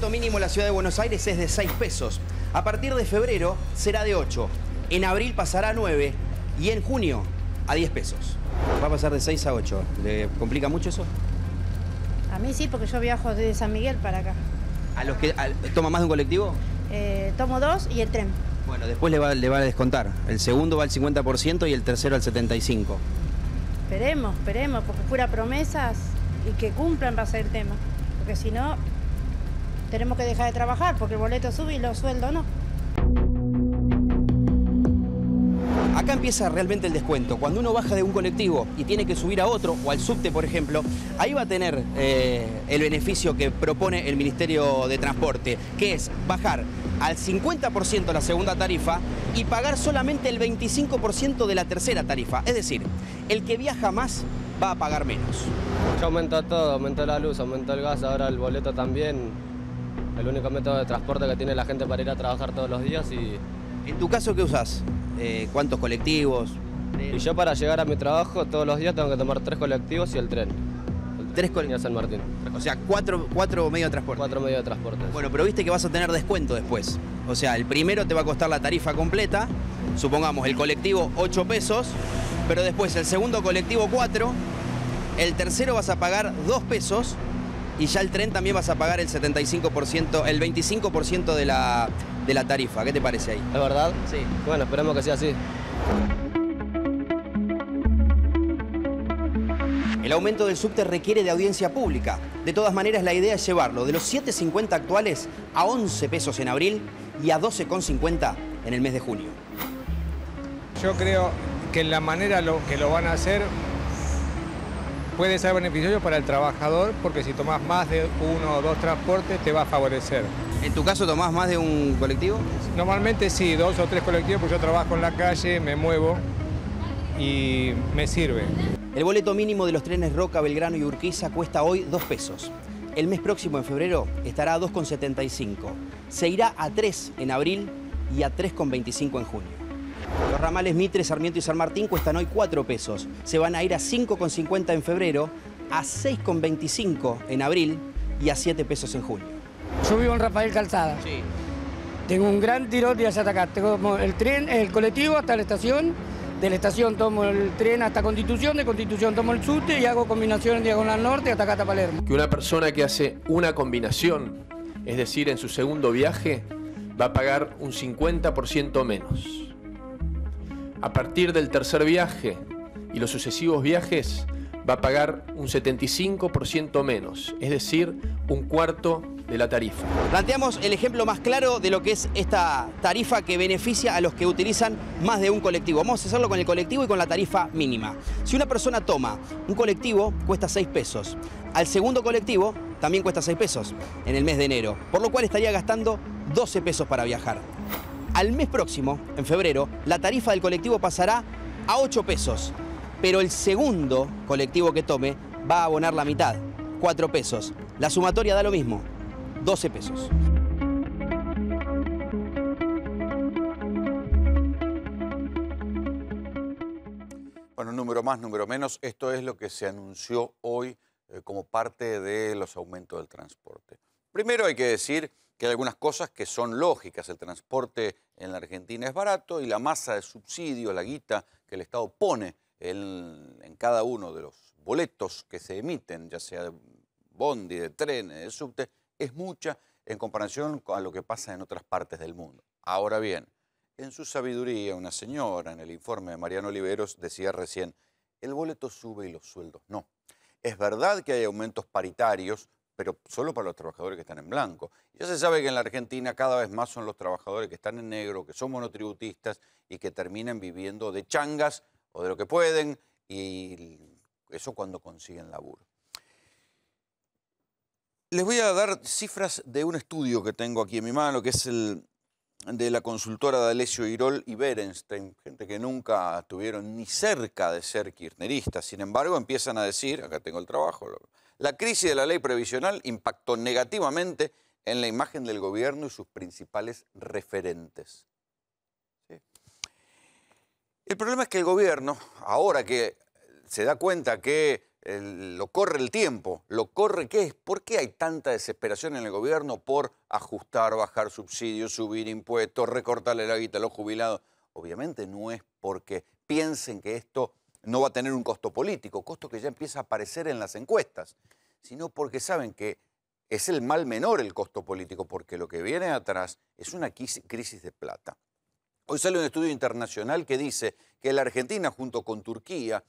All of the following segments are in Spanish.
boleto mínimo en la ciudad de Buenos Aires es de 6 pesos. A partir de febrero será de 8. En abril pasará a 9 y en junio a 10 pesos. Va a pasar de 6 a 8. ¿Le complica mucho eso? A mí sí, porque yo viajo desde San Miguel para acá. ¿A los que toma más de un colectivo? Tomo 2 y el tren. Bueno, después le va a descontar. El segundo va al 50% y el tercero al 75%. Esperemos, porque pura promesas y que cumplan va a ser el tema. Porque si no, tenemos que dejar de trabajar porque el boleto sube y los sueldos no. Acá empieza realmente el descuento. Cuando uno baja de un colectivo y tiene que subir a otro, o al subte, por ejemplo, ahí va a tener el beneficio que propone el Ministerio de Transporte, que es bajar al 50% la segunda tarifa y pagar solamente el 25% de la tercera tarifa. Es decir, el que viaja más va a pagar menos. Ya aumentó todo, aumentó la luz, aumentó el gas, ahora el boleto también. El único método de transporte que tiene la gente para ir a trabajar todos los días y... ¿En tu caso qué usás? ¿Cuántos colectivos? Y yo para llegar a mi trabajo todos los días tengo que tomar 3 colectivos y el tren. ¿Tres colectivos? A San Martín. O sea, cuatro medios de transporte. 4 medios de transporte. Bueno, pero viste que vas a tener descuento después. O sea, el primero te va a costar la tarifa completa, supongamos el colectivo 8 pesos, pero después el segundo colectivo 4, el tercero vas a pagar 2 pesos y ya el tren también vas a pagar el 75%, el 25% de la tarifa. ¿Qué te parece ahí? ¿Es verdad? Sí. Bueno, esperemos que sea así. El aumento del subte requiere de audiencia pública. De todas maneras, la idea es llevarlo de los 7,50 actuales a 11 pesos en abril y a 12,50 en el mes de junio. Yo creo que la manera que lo van a hacer puede ser beneficioso para el trabajador, porque si tomas más de 1 o 2 transportes te va a favorecer. ¿En tu caso tomás más de un colectivo? Normalmente sí, 2 o 3 colectivos, porque yo trabajo en la calle, me muevo y me sirve. El boleto mínimo de los trenes Roca, Belgrano y Urquiza cuesta hoy 2 pesos. El mes próximo, en febrero, estará a 2,75. Se irá a 3 en abril y a 3,25 en junio. Los ramales Mitre, Sarmiento y San Martín cuestan hoy 4 pesos. Se van a ir a 5,50 en febrero, a 6,25 en abril y a 7 pesos en junio. Yo vivo en Rafael Calzada. Sí. Tengo un gran tirón de allá hasta acá. Tengo el tren, el colectivo hasta la estación. De la estación tomo el tren hasta Constitución, de Constitución tomo el subte y hago combinación en Diagonal Norte hasta acá hasta Palermo. Que una persona que hace una combinación, es decir, en su segundo viaje, va a pagar un 50% menos. A partir del tercer viaje y los sucesivos viajes, va a pagar un 75% menos, es decir, un cuarto de la tarifa. Planteamos el ejemplo más claro de lo que es esta tarifa que beneficia a los que utilizan más de un colectivo. Vamos a hacerlo con el colectivo y con la tarifa mínima. Si una persona toma un colectivo, cuesta 6 pesos. Al segundo colectivo también cuesta 6 pesos en el mes de enero, por lo cual estaría gastando 12 pesos para viajar. Al mes próximo, en febrero, la tarifa del colectivo pasará a 8 pesos, pero el segundo colectivo que tome va a abonar la mitad, 4 pesos. La sumatoria da lo mismo, 12 pesos. Bueno, número más, número menos, esto es lo que se anunció hoy como parte de los aumentos del transporte. Primero hay que decir que hay algunas cosas que son lógicas. El transporte en la Argentina es barato y la masa de subsidio, la guita que el Estado pone en cada uno de los boletos que se emiten, ya sea de bondi, de tren, de subte, es mucha en comparación a lo que pasa en otras partes del mundo. Ahora bien, en su sabiduría, una señora en el informe de Mariano Oliveros decía recién, el boleto sube y los sueldos no. Es verdad que hay aumentos paritarios, pero solo para los trabajadores que están en blanco. Ya se sabe que en la Argentina cada vez más son los trabajadores que están en negro, que son monotributistas y que terminan viviendo de changas o de lo que pueden, y eso cuando consiguen laburo. Les voy a dar cifras de un estudio que tengo aquí en mi mano, que es el de la consultora de Alessio Irol y Berenstein, gente que nunca estuvieron ni cerca de ser kirchneristas. Sin embargo, empiezan a decir, acá tengo el trabajo, la crisis de la ley previsional impactó negativamente en la imagen del gobierno y sus principales referentes. ¿Sí? El problema es que el gobierno, ahora que se da cuenta que lo corre el tiempo, lo corre, ¿qué es? ¿Por qué hay tanta desesperación en el gobierno por ajustar, bajar subsidios, subir impuestos, recortarle la guita a los jubilados? Obviamente no es porque piensen que esto no va a tener un costo político, costo que ya empieza a aparecer en las encuestas, sino porque saben que es el mal menor el costo político, porque lo que viene atrás es una crisis de plata. Hoy sale un estudio internacional que dice que la Argentina junto con Turquía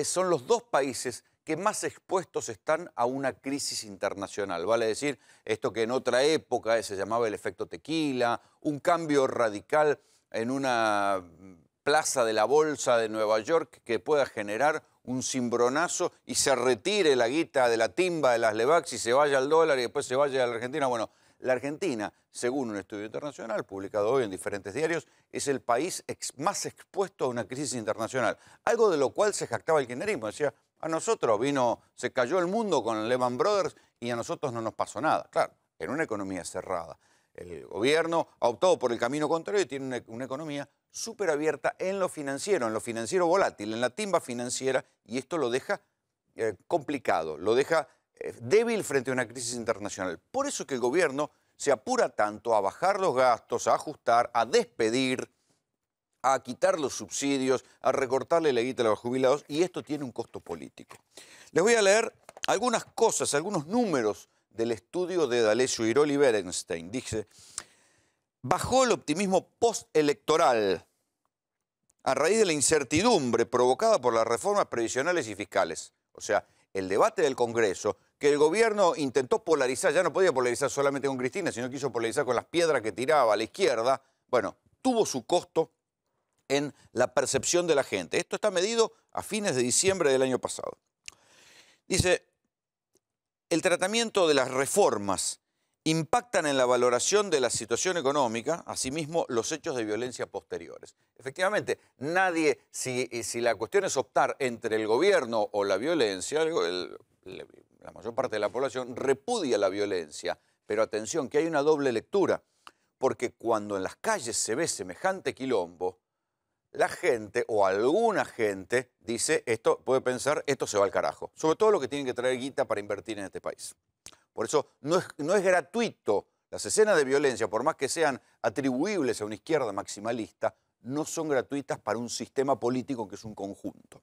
son los dos países que más expuestos están a una crisis internacional. Vale decir, esto que en otra época se llamaba el efecto tequila, un cambio radical en una plaza de la bolsa de Nueva York que pueda generar un cimbronazo y se retire la guita de la timba de las Levax y se vaya al dólar y después se vaya a la Argentina. Bueno, la Argentina, según un estudio internacional publicado hoy en diferentes diarios, es el país más expuesto a una crisis internacional. Algo de lo cual se jactaba el kirchnerismo. Decía, a nosotros se cayó el mundo con Lehman Brothers y a nosotros no nos pasó nada. Claro, en una economía cerrada. El gobierno ha optado por el camino contrario y tiene una economía súper abierta en lo financiero volátil, en la timba financiera, y esto lo deja complicado, lo deja débil frente a una crisis internacional. Por eso es que el gobierno se apura tanto a bajar los gastos, a ajustar, a despedir, a quitar los subsidios, a recortarle la guita a los jubilados, y esto tiene un costo político. Les voy a leer algunas cosas, algunos números del estudio de D'Alessio, Irol y Berenstein. Dice, bajó el optimismo postelectoral a raíz de la incertidumbre provocada por las reformas previsionales y fiscales. O sea, el debate del Congreso, que el gobierno intentó polarizar, ya no podía polarizar solamente con Cristina, sino quiso polarizar con las piedras que tiraba a la izquierda, bueno, tuvo su costo en la percepción de la gente. Esto está medido a fines de diciembre del año pasado. Dice, el tratamiento de las reformas impactan en la valoración de la situación económica, asimismo los hechos de violencia posteriores. Efectivamente, nadie, si la cuestión es optar entre el gobierno o la violencia, la mayor parte de la población repudia la violencia, pero atención, que hay una doble lectura, porque cuando en las calles se ve semejante quilombo, la gente o alguna gente dice, puede pensar, esto se va al carajo. Sobre todo lo que tienen que traer guita para invertir en este país. Por eso no es gratuito. Las escenas de violencia, por más que sean atribuibles a una izquierda maximalista, no son gratuitas para un sistema político que es un conjunto.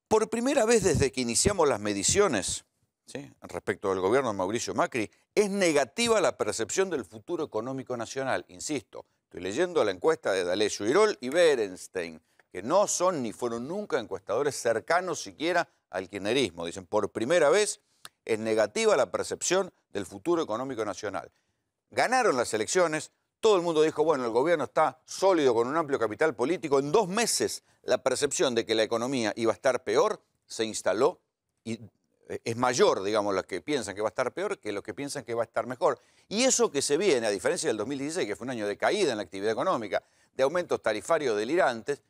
Por primera vez desde que iniciamos las mediciones, ¿sí?, respecto del gobierno de Mauricio Macri, es negativa la percepción del futuro económico nacional. Insisto, estoy leyendo la encuesta de D'Alessio, Irol y Berenstein, que no son ni fueron nunca encuestadores cercanos siquiera al kirchnerismo. Dicen, por primera vez es negativa la percepción del futuro económico nacional. Ganaron las elecciones, todo el mundo dijo, bueno, el gobierno está sólido con un amplio capital político. En 2 meses la percepción de que la economía iba a estar peor se instaló y es mayor, digamos, los que piensan que va a estar peor que los que piensan que va a estar mejor. Y eso que se viene, a diferencia del 2016, que fue un año de caída en la actividad económica, de aumentos tarifarios delirantes,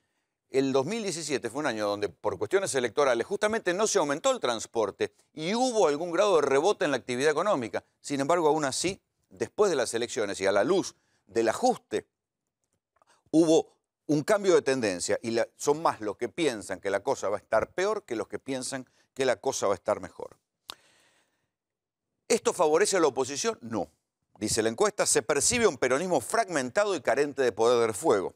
el 2017 fue un año donde por cuestiones electorales justamente no se aumentó el transporte y hubo algún grado de rebote en la actividad económica. Sin embargo, aún así, después de las elecciones y a la luz del ajuste, hubo un cambio de tendencia y son más los que piensan que la cosa va a estar peor que los que piensan que la cosa va a estar mejor. ¿Esto favorece a la oposición? No. Dice la encuesta, se percibe un peronismo fragmentado y carente de poder de fuego.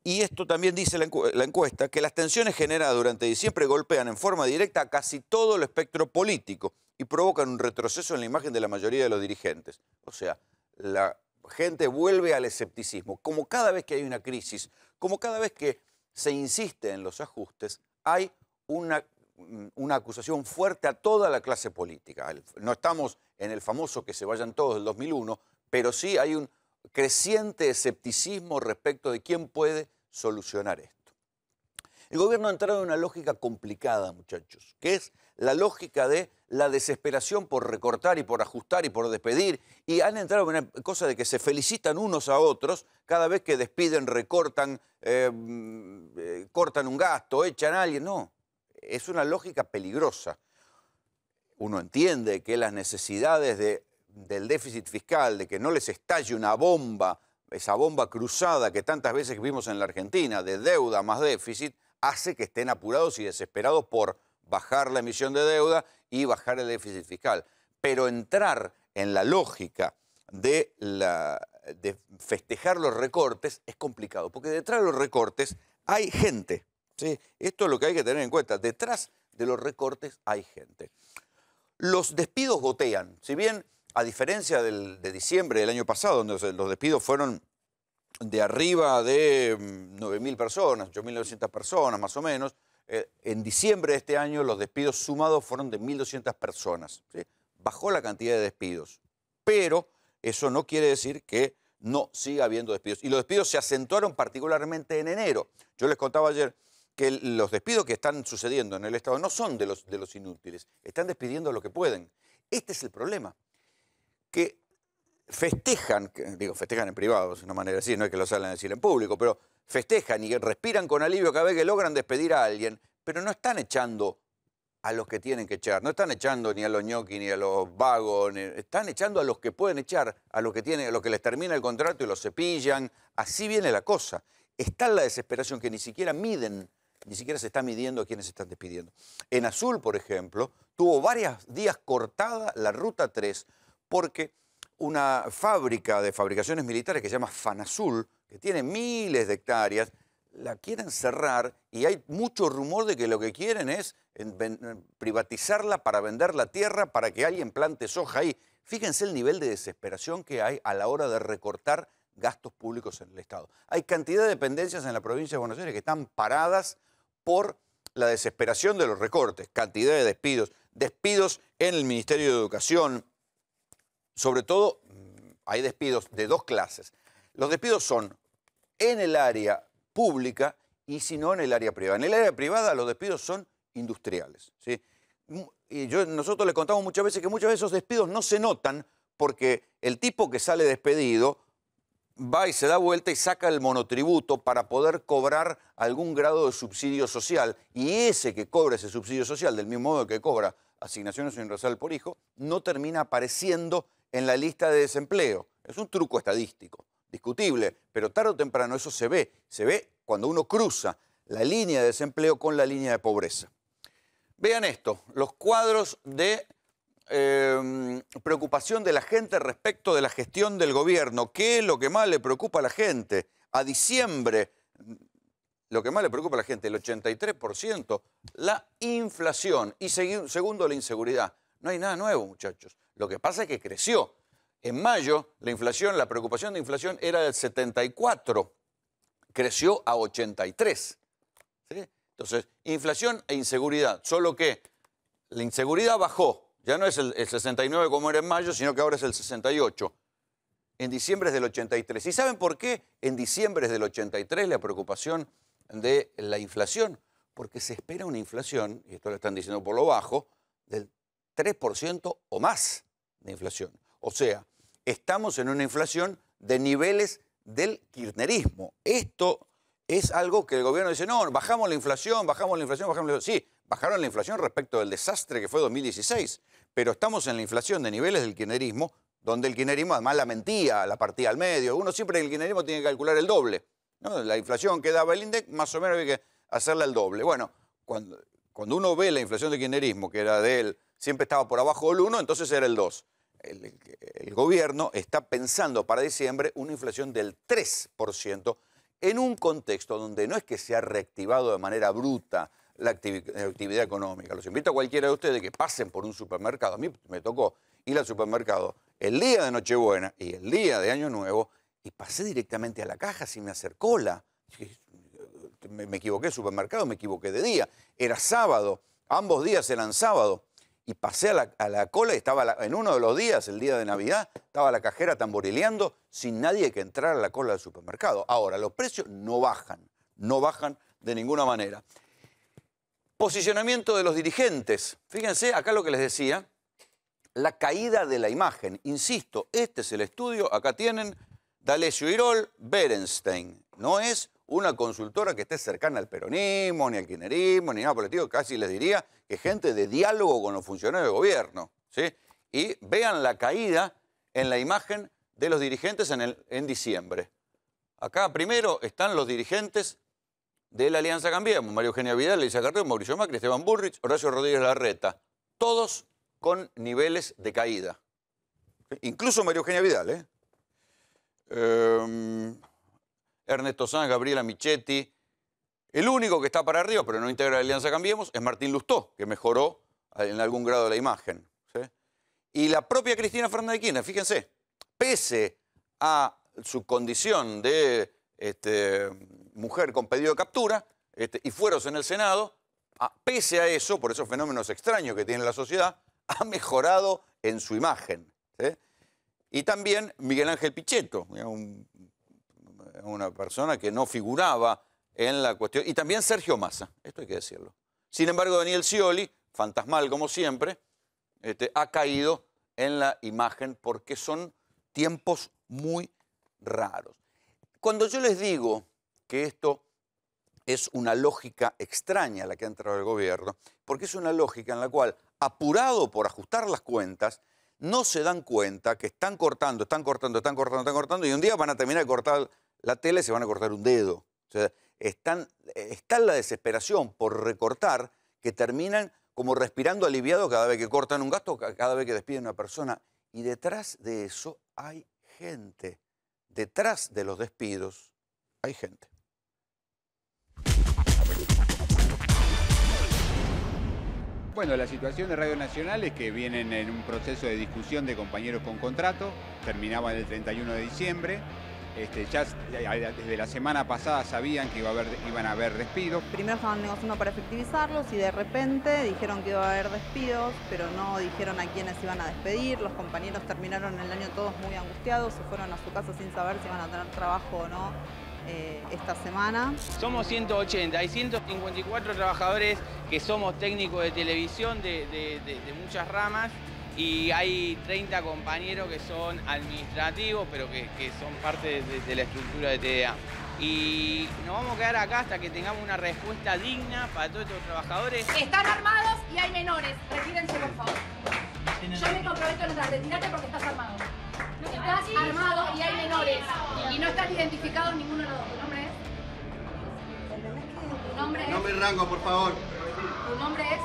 Y esto también dice la encuesta, que las tensiones generadas durante diciembre golpean en forma directa a casi todo el espectro político y provocan un retroceso en la imagen de la mayoría de los dirigentes. O sea, la gente vuelve al escepticismo. Como cada vez que hay una crisis, como cada vez que se insiste en los ajustes, hay una acusación fuerte a toda la clase política. No estamos en el famoso que se vayan todos del 2001, pero sí hay un creciente escepticismo respecto de quién puede solucionar esto. El gobierno ha entrado en una lógica complicada, muchachos, que es la lógica de la desesperación por recortar y por ajustar y por despedir, y han entrado en una cosa de que se felicitan unos a otros cada vez que despiden, recortan, cortan un gasto, echan a alguien. No, es una lógica peligrosa. Uno entiende que las necesidades del déficit fiscal, de que no les estalle una bomba, esa bomba cruzada que tantas veces vimos en la Argentina, de deuda más déficit, hace que estén apurados y desesperados por bajar la emisión de deuda y bajar el déficit fiscal. Pero entrar en la lógica de festejar los recortes es complicado, porque detrás de los recortes hay gente, ¿sí? Esto es lo que hay que tener en cuenta. Detrás de los recortes hay gente. Los despidos gotean. Si bien, a diferencia de diciembre del año pasado, donde los despidos fueron de arriba de 9.000 personas, 8.900 personas más o menos, en diciembre de este año los despidos sumados fueron de 1.200 personas, ¿sí? Bajó la cantidad de despidos, pero eso no quiere decir que no siga habiendo despidos. Y los despidos se acentuaron particularmente en enero. Yo les contaba ayer que los despidos que están sucediendo en el Estado no son de los inútiles, están despidiendo lo que pueden. Este es el problema, que festejan, festejan en privado, es una manera de decir, no es que lo salen a decir en público, pero festejan y respiran con alivio cada vez que logran despedir a alguien, pero no están echando a los que tienen que echar, no están echando ni a los ñoquis ni a los vagos, están echando a los que pueden echar, a los que les termina el contrato y los cepillan. Así viene la cosa. Está la desesperación que ni siquiera miden, ni siquiera se está midiendo a quienes se están despidiendo. En Azul, por ejemplo, tuvo varios días cortada la Ruta 3 porque una fábrica de fabricaciones militares que se llama Fanazul, que tiene miles de hectáreas, la quieren cerrar y hay mucho rumor de que lo que quieren es privatizarla para vender la tierra para que alguien plante soja ahí. Fíjense el nivel de desesperación que hay a la hora de recortar gastos públicos en el Estado. Hay cantidad de dependencias en la provincia de Buenos Aires que están paradas por la desesperación de los recortes, cantidad de despidos en el Ministerio de Educación. Sobre todo, hay despidos de dos clases. Los despidos son en el área pública y si no en el área privada. En el área privada los despidos son industriales, ¿sí? Y nosotros les contamos muchas veces que muchas veces esos despidos no se notan porque el tipo que sale despedido va y se da vuelta y saca el monotributo para poder cobrar algún grado de subsidio social. Y ese que cobra ese subsidio social, del mismo modo que cobra asignaciones universal por hijo, no termina apareciendo en la lista de desempleo. Es un truco estadístico, discutible, pero tarde o temprano eso se ve. Se ve cuando uno cruza la línea de desempleo con la línea de pobreza. Vean esto, los cuadros de preocupación de la gente respecto de la gestión del gobierno. ¿Qué es lo que más le preocupa a la gente? A diciembre, lo que más le preocupa a la gente, el 83%, la inflación. Y segundo, la inseguridad. No hay nada nuevo, muchachos. Lo que pasa es que creció. En mayo, la inflación, la preocupación de inflación era del 74, creció a 83. ¿Sí? Entonces, inflación e inseguridad. Solo que la inseguridad bajó. Ya no es el 69 como era en mayo, sino que ahora es el 68. En diciembre es del 83. ¿Y saben por qué en diciembre es del 83 la preocupación de la inflación? Porque se espera una inflación, y esto lo están diciendo por lo bajo, del 3% o más de inflación. O sea, estamos en una inflación de niveles del kirchnerismo. Esto es algo que el gobierno dice, no, bajamos la inflación, bajamos la inflación, bajamos la inflación. Sí, bajaron la inflación respecto del desastre que fue 2016, pero estamos en la inflación de niveles del kirchnerismo, donde el kirchnerismo además la mentía, la partía al medio. Uno siempre en el kirchnerismo tiene que calcular el doble, ¿no? La inflación que daba el INDEC, más o menos había que hacerla el doble. Bueno, cuando uno ve la inflación del kirchnerismo, que era de él, siempre estaba por abajo del 1, entonces era el 2. El gobierno está pensando para diciembre una inflación del 3%, en un contexto donde no es que se ha reactivado de manera bruta la actividad económica. Los invito a cualquiera de ustedes que pasen por un supermercado. A mí me tocó ir al supermercado el día de Nochebuena y el día de Año Nuevo y pasé directamente a la caja sin hacer cola. Me equivoqué de supermercado, me equivoqué de día. Era sábado, ambos días eran sábado. Y pasé a la cola y estaba en uno de los días, el día de Navidad, estaba la cajera tamborileando sin nadie que entrara a la cola del supermercado. Ahora, los precios no bajan de ninguna manera. Posicionamiento de los dirigentes. Fíjense, acá lo que les decía, la caída de la imagen. Insisto, este es el estudio, acá tienen D'Alessio Irol, Berenstein. No es una consultora que esté cercana al peronismo, ni al kirchnerismo, ni nada por el estilo. Casi les diría que gente de diálogo con los funcionarios de gobierno, ¿sí? Y vean la caída en la imagen de los dirigentes en diciembre. Acá primero están los dirigentes de la Alianza Cambiemos, María Eugenia Vidal, Elisa Carrió, Mauricio Macri, Esteban Bullrich, Horacio Rodríguez Larreta, todos con niveles de caída. Incluso María Eugenia Vidal, Ernesto Sanz, Gabriela Michetti. El único que está para arriba, pero no integra la Alianza Cambiemos, es Martín Lustó, que mejoró en algún grado la imagen. ¿Sí? Y la propia Cristina Fernández de Kirchner, fíjense, pese a su condición de mujer con pedido de captura y fueros en el Senado, pese a eso, por esos fenómenos extraños que tiene la sociedad, ha mejorado en su imagen. ¿Sí? Y también Miguel Ángel Pichetto, una persona que no figuraba en la cuestión, y también Sergio Massa, esto hay que decirlo. Sin embargo, Daniel Scioli, fantasmal como siempre, ha caído en la imagen porque son tiempos muy raros. Cuando yo les digo que esto es una lógica extraña la que ha entrado el gobierno, porque es una lógica en la cual, apurado por ajustar las cuentas, no se dan cuenta que están cortando, y un día van a terminar de cortar la tela y se van a cortar un dedo. O sea, está en la desesperación por recortar que terminan como respirando aliviados cada vez que cortan un gasto, cada vez que despiden a una persona. Y detrás de eso hay gente. Detrás de los despidos hay gente. Bueno, la situación de Radio Nacional es que vienen en un proceso de discusión de compañeros con contrato, terminaban el 31 de diciembre. Ya desde la semana pasada sabían que iban a haber despidos. Primero estaban negociando para efectivizarlos y de repente dijeron que iba a haber despidos, pero no dijeron a quiénes iban a despedir. Los compañeros terminaron el año todos muy angustiados, se fueron a su casa sin saber si iban a tener trabajo o no esta semana. Somos 180, hay 154 trabajadores que somos técnicos de televisión de muchas ramas. Y hay 30 compañeros que son administrativos, pero que son parte de la estructura de TDA. Y nos vamos a quedar acá hasta que tengamos una respuesta digna para todos estos trabajadores. Están armados y hay menores. Retírense, por favor. Yo me comprometo a no retirarte porque estás armado. Estás armado y hay menores. Y no están identificados ninguno de los dos. ¿Tu nombre es? ¿Tu nombre es? Nombre y rango, por favor. ¿Tu nombre es?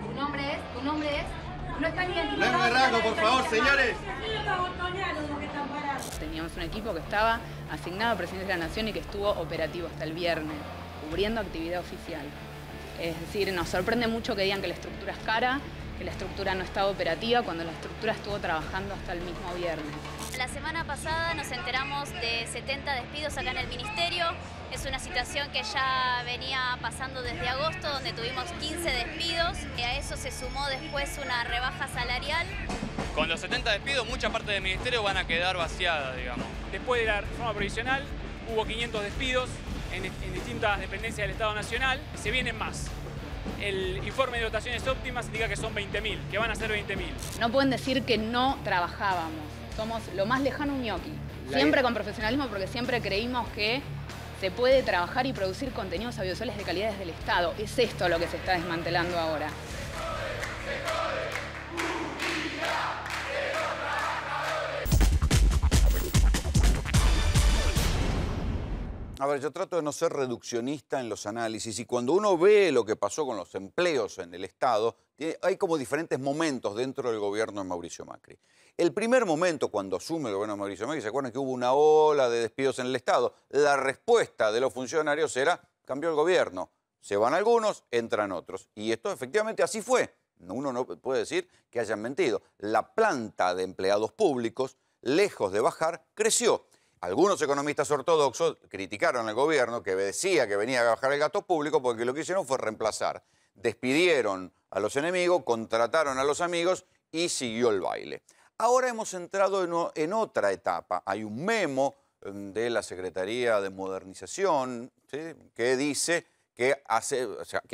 ¿Tu nombre es? ¿Tu nombre es? No están identificados. Nombre y rango, por favor, señores. Teníamos un equipo que estaba asignado a Presidencia de la Nación y que estuvo operativo hasta el viernes, cubriendo actividad oficial. Es decir, nos sorprende mucho que digan que la estructura es cara, que la estructura no estaba operativa, cuando la estructura estuvo trabajando hasta el mismo viernes. La semana pasada nos enteramos de 70 despidos acá en el Ministerio. Es una situación que ya venía pasando desde agosto, donde tuvimos 15 despidos. Y a eso se sumó después una rebaja salarial. Con los 70 despidos, mucha parte del Ministerio van a quedar vaciadas, digamos. Después de la reforma provisional, hubo 500 despidos en distintas dependencias del Estado Nacional. Se vienen más. El informe de dotaciones óptimas indica que son 20.000, que van a ser 20.000. No pueden decir que no trabajábamos. Somos lo más lejano un ñoqui. Siempre con profesionalismo, porque siempre creímos que se puede trabajar y producir contenidos audiovisuales de calidad desde el Estado. Es esto lo que se está desmantelando ahora. A ver, yo trato de no ser reduccionista en los análisis y cuando uno ve lo que pasó con los empleos en el Estado, hay como diferentes momentos dentro del gobierno de Mauricio Macri. El primer momento, cuando asume el gobierno de Mauricio Macri, ¿se acuerdan que hubo una ola de despidos en el Estado? La respuesta de los funcionarios era, cambió el gobierno. Se van algunos, entran otros. Y esto efectivamente así fue. Uno no puede decir que hayan mentido. La planta de empleados públicos, lejos de bajar, creció. Algunos economistas ortodoxos criticaron al gobierno que decía que venía a bajar el gasto público porque lo que hicieron fue reemplazar. Despidieron a los enemigos, contrataron a los amigos y siguió el baile. Ahora hemos entrado en otra etapa. Hay un memo de la Secretaría de Modernización, ¿sí?, que dice que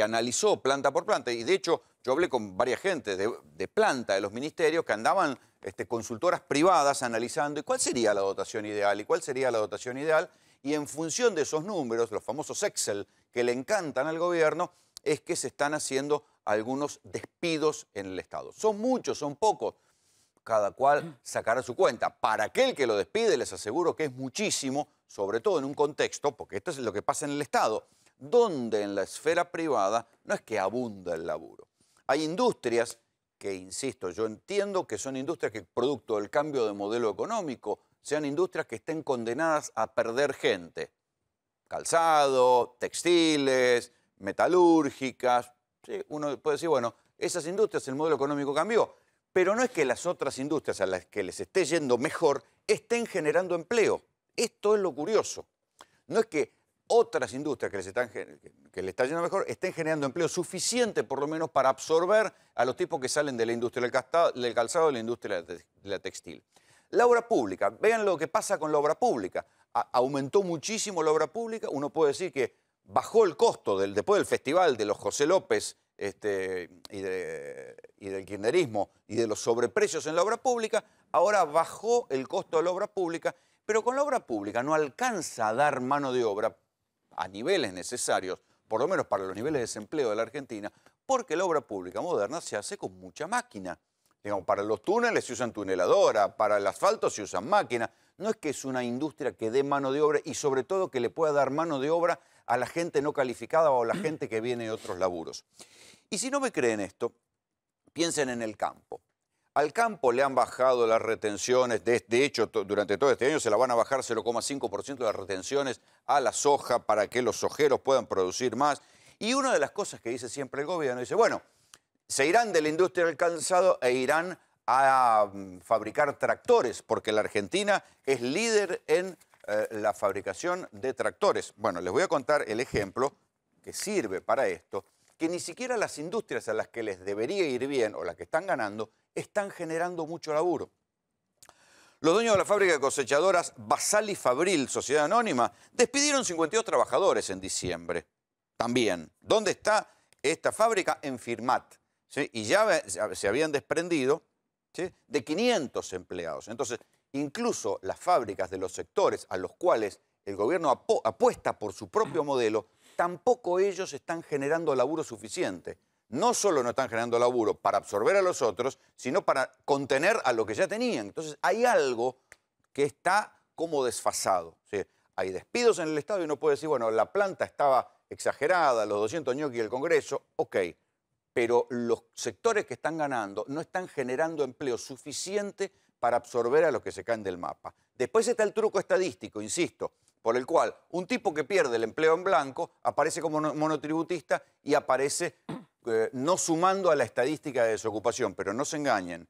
analizó planta por planta. Y de hecho, yo hablé con varias gente de planta de los ministerios que andaban consultoras privadas analizando cuál sería la dotación ideal y cuál sería la dotación ideal. Y en función de esos números, los famosos Excel que le encantan al gobierno, es que se están haciendo algunos despidos en el Estado. Son muchos, son pocos. Cada cual sacará su cuenta. Para aquel que lo despide, les aseguro que es muchísimo, sobre todo en un contexto, porque esto es lo que pasa en el Estado, donde en la esfera privada no es que abunda el laburo. Hay industrias que, insisto, yo entiendo que son industrias que, producto del cambio de modelo económico, sean industrias que estén condenadas a perder gente. Calzado, textiles, metalúrgicas. ¿Sí? Uno puede decir, bueno, esas industrias, el modelo económico cambió. Pero no es que las otras industrias a las que les esté yendo mejor estén generando empleo. Esto es lo curioso. No es que otras industrias que le están yendo mejor estén generando empleo suficiente, por lo menos, para absorber a los tipos que salen de la industria del calzado y de la industria de la textil. La obra pública. Vean lo que pasa con la obra pública. Aumentó muchísimo la obra pública. Uno puede decir que bajó el costo después del festival de los José López y del kirchnerismo y de los sobreprecios en la obra pública. Ahora bajó el costo de la obra pública, pero con la obra pública no alcanza a dar mano de obra a niveles necesarios, por lo menos para los niveles de desempleo de la Argentina, porque la obra pública moderna se hace con mucha máquina. Digamos, para los túneles se usan tuneladoras, para el asfalto se usan máquinas. No es que es una industria que dé mano de obra y sobre todo que le pueda dar mano de obra a la gente no calificada o a la gente que viene de otros laburos. Y si no me creen esto, piensen en el campo. Al campo le han bajado las retenciones, de hecho durante todo este año se la van a bajar 0,5% de las retenciones a la soja para que los sojeros puedan producir más. Y una de las cosas que dice siempre el gobierno, dice, bueno, se irán de la industria del calzado e irán a fabricar tractores, porque la Argentina es líder en la fabricación de tractores. Bueno, les voy a contar el ejemplo que sirve para esto, que ni siquiera las industrias a las que les debería ir bien o las que están ganando, están generando mucho laburo. Los dueños de la fábrica de cosechadoras Basali Fabril, Sociedad Anónima, despidieron 52 trabajadores en diciembre. También. ¿Dónde está esta fábrica? En Firmat. ¿Sí? Y ya se habían desprendido, ¿sí?, de 500 empleados. Entonces, incluso las fábricas de los sectores a los cuales el gobierno apuesta por su propio modelo, tampoco ellos están generando laburo suficiente. No solo no están generando laburo para absorber a los otros, sino para contener a lo que ya tenían. Entonces, hay algo que está como desfasado. ¿Sí? Hay despidos en el Estado y uno puede decir, bueno, la planta estaba exagerada, los 200 ñoquis del Congreso, ok. Pero los sectores que están ganando no están generando empleo suficiente para absorber a los que se caen del mapa. Después está el truco estadístico, insisto, por el cual un tipo que pierde el empleo en blanco aparece como monotributista y aparece no sumando a la estadística de desocupación. Pero no se engañen,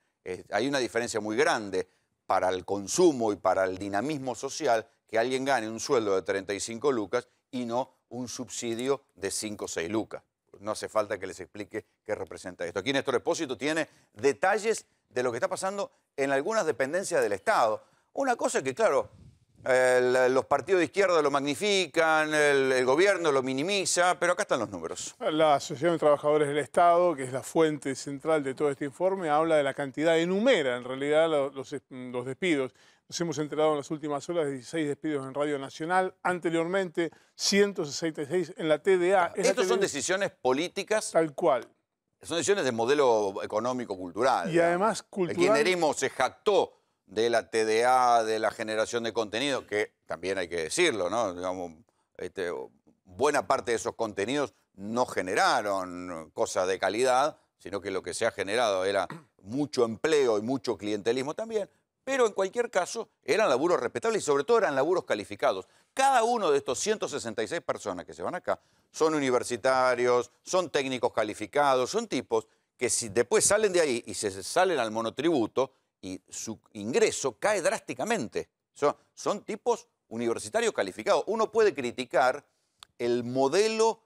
hay una diferencia muy grande para el consumo y para el dinamismo social que alguien gane un sueldo de 35 lucas y no un subsidio de 5 o 6 lucas. No hace falta que les explique qué representa esto. Aquí Néstor Espósito tiene detalles de lo que está pasando en algunas dependencias del Estado. Una cosa que, claro, los partidos de izquierda lo magnifican, el gobierno lo minimiza, pero acá están los números. La Asociación de Trabajadores del Estado, que es la fuente central de todo este informe, habla de la cantidad, enumera en realidad los despidos. Nos hemos enterado en las últimas horas de 16 despidos en Radio Nacional, anteriormente 166 en la TDA. Estas son decisiones políticas. Tal cual. Son decisiones de modelo económico-cultural. Y además cultural. El kirchnerismo se jactó de la TDA, de la generación de contenido, que también hay que decirlo, ¿no? Digamos, buena parte de esos contenidos no generaron cosas de calidad, sino que lo que se ha generado era mucho empleo y mucho clientelismo también. Pero en cualquier caso eran laburos respetables y sobre todo eran laburos calificados. Cada uno de estos 166 personas que se van acá son universitarios, son técnicos calificados, son tipos que si después salen de ahí y se salen al monotributo y su ingreso cae drásticamente. Son tipos universitarios calificados. Uno puede criticar el modelo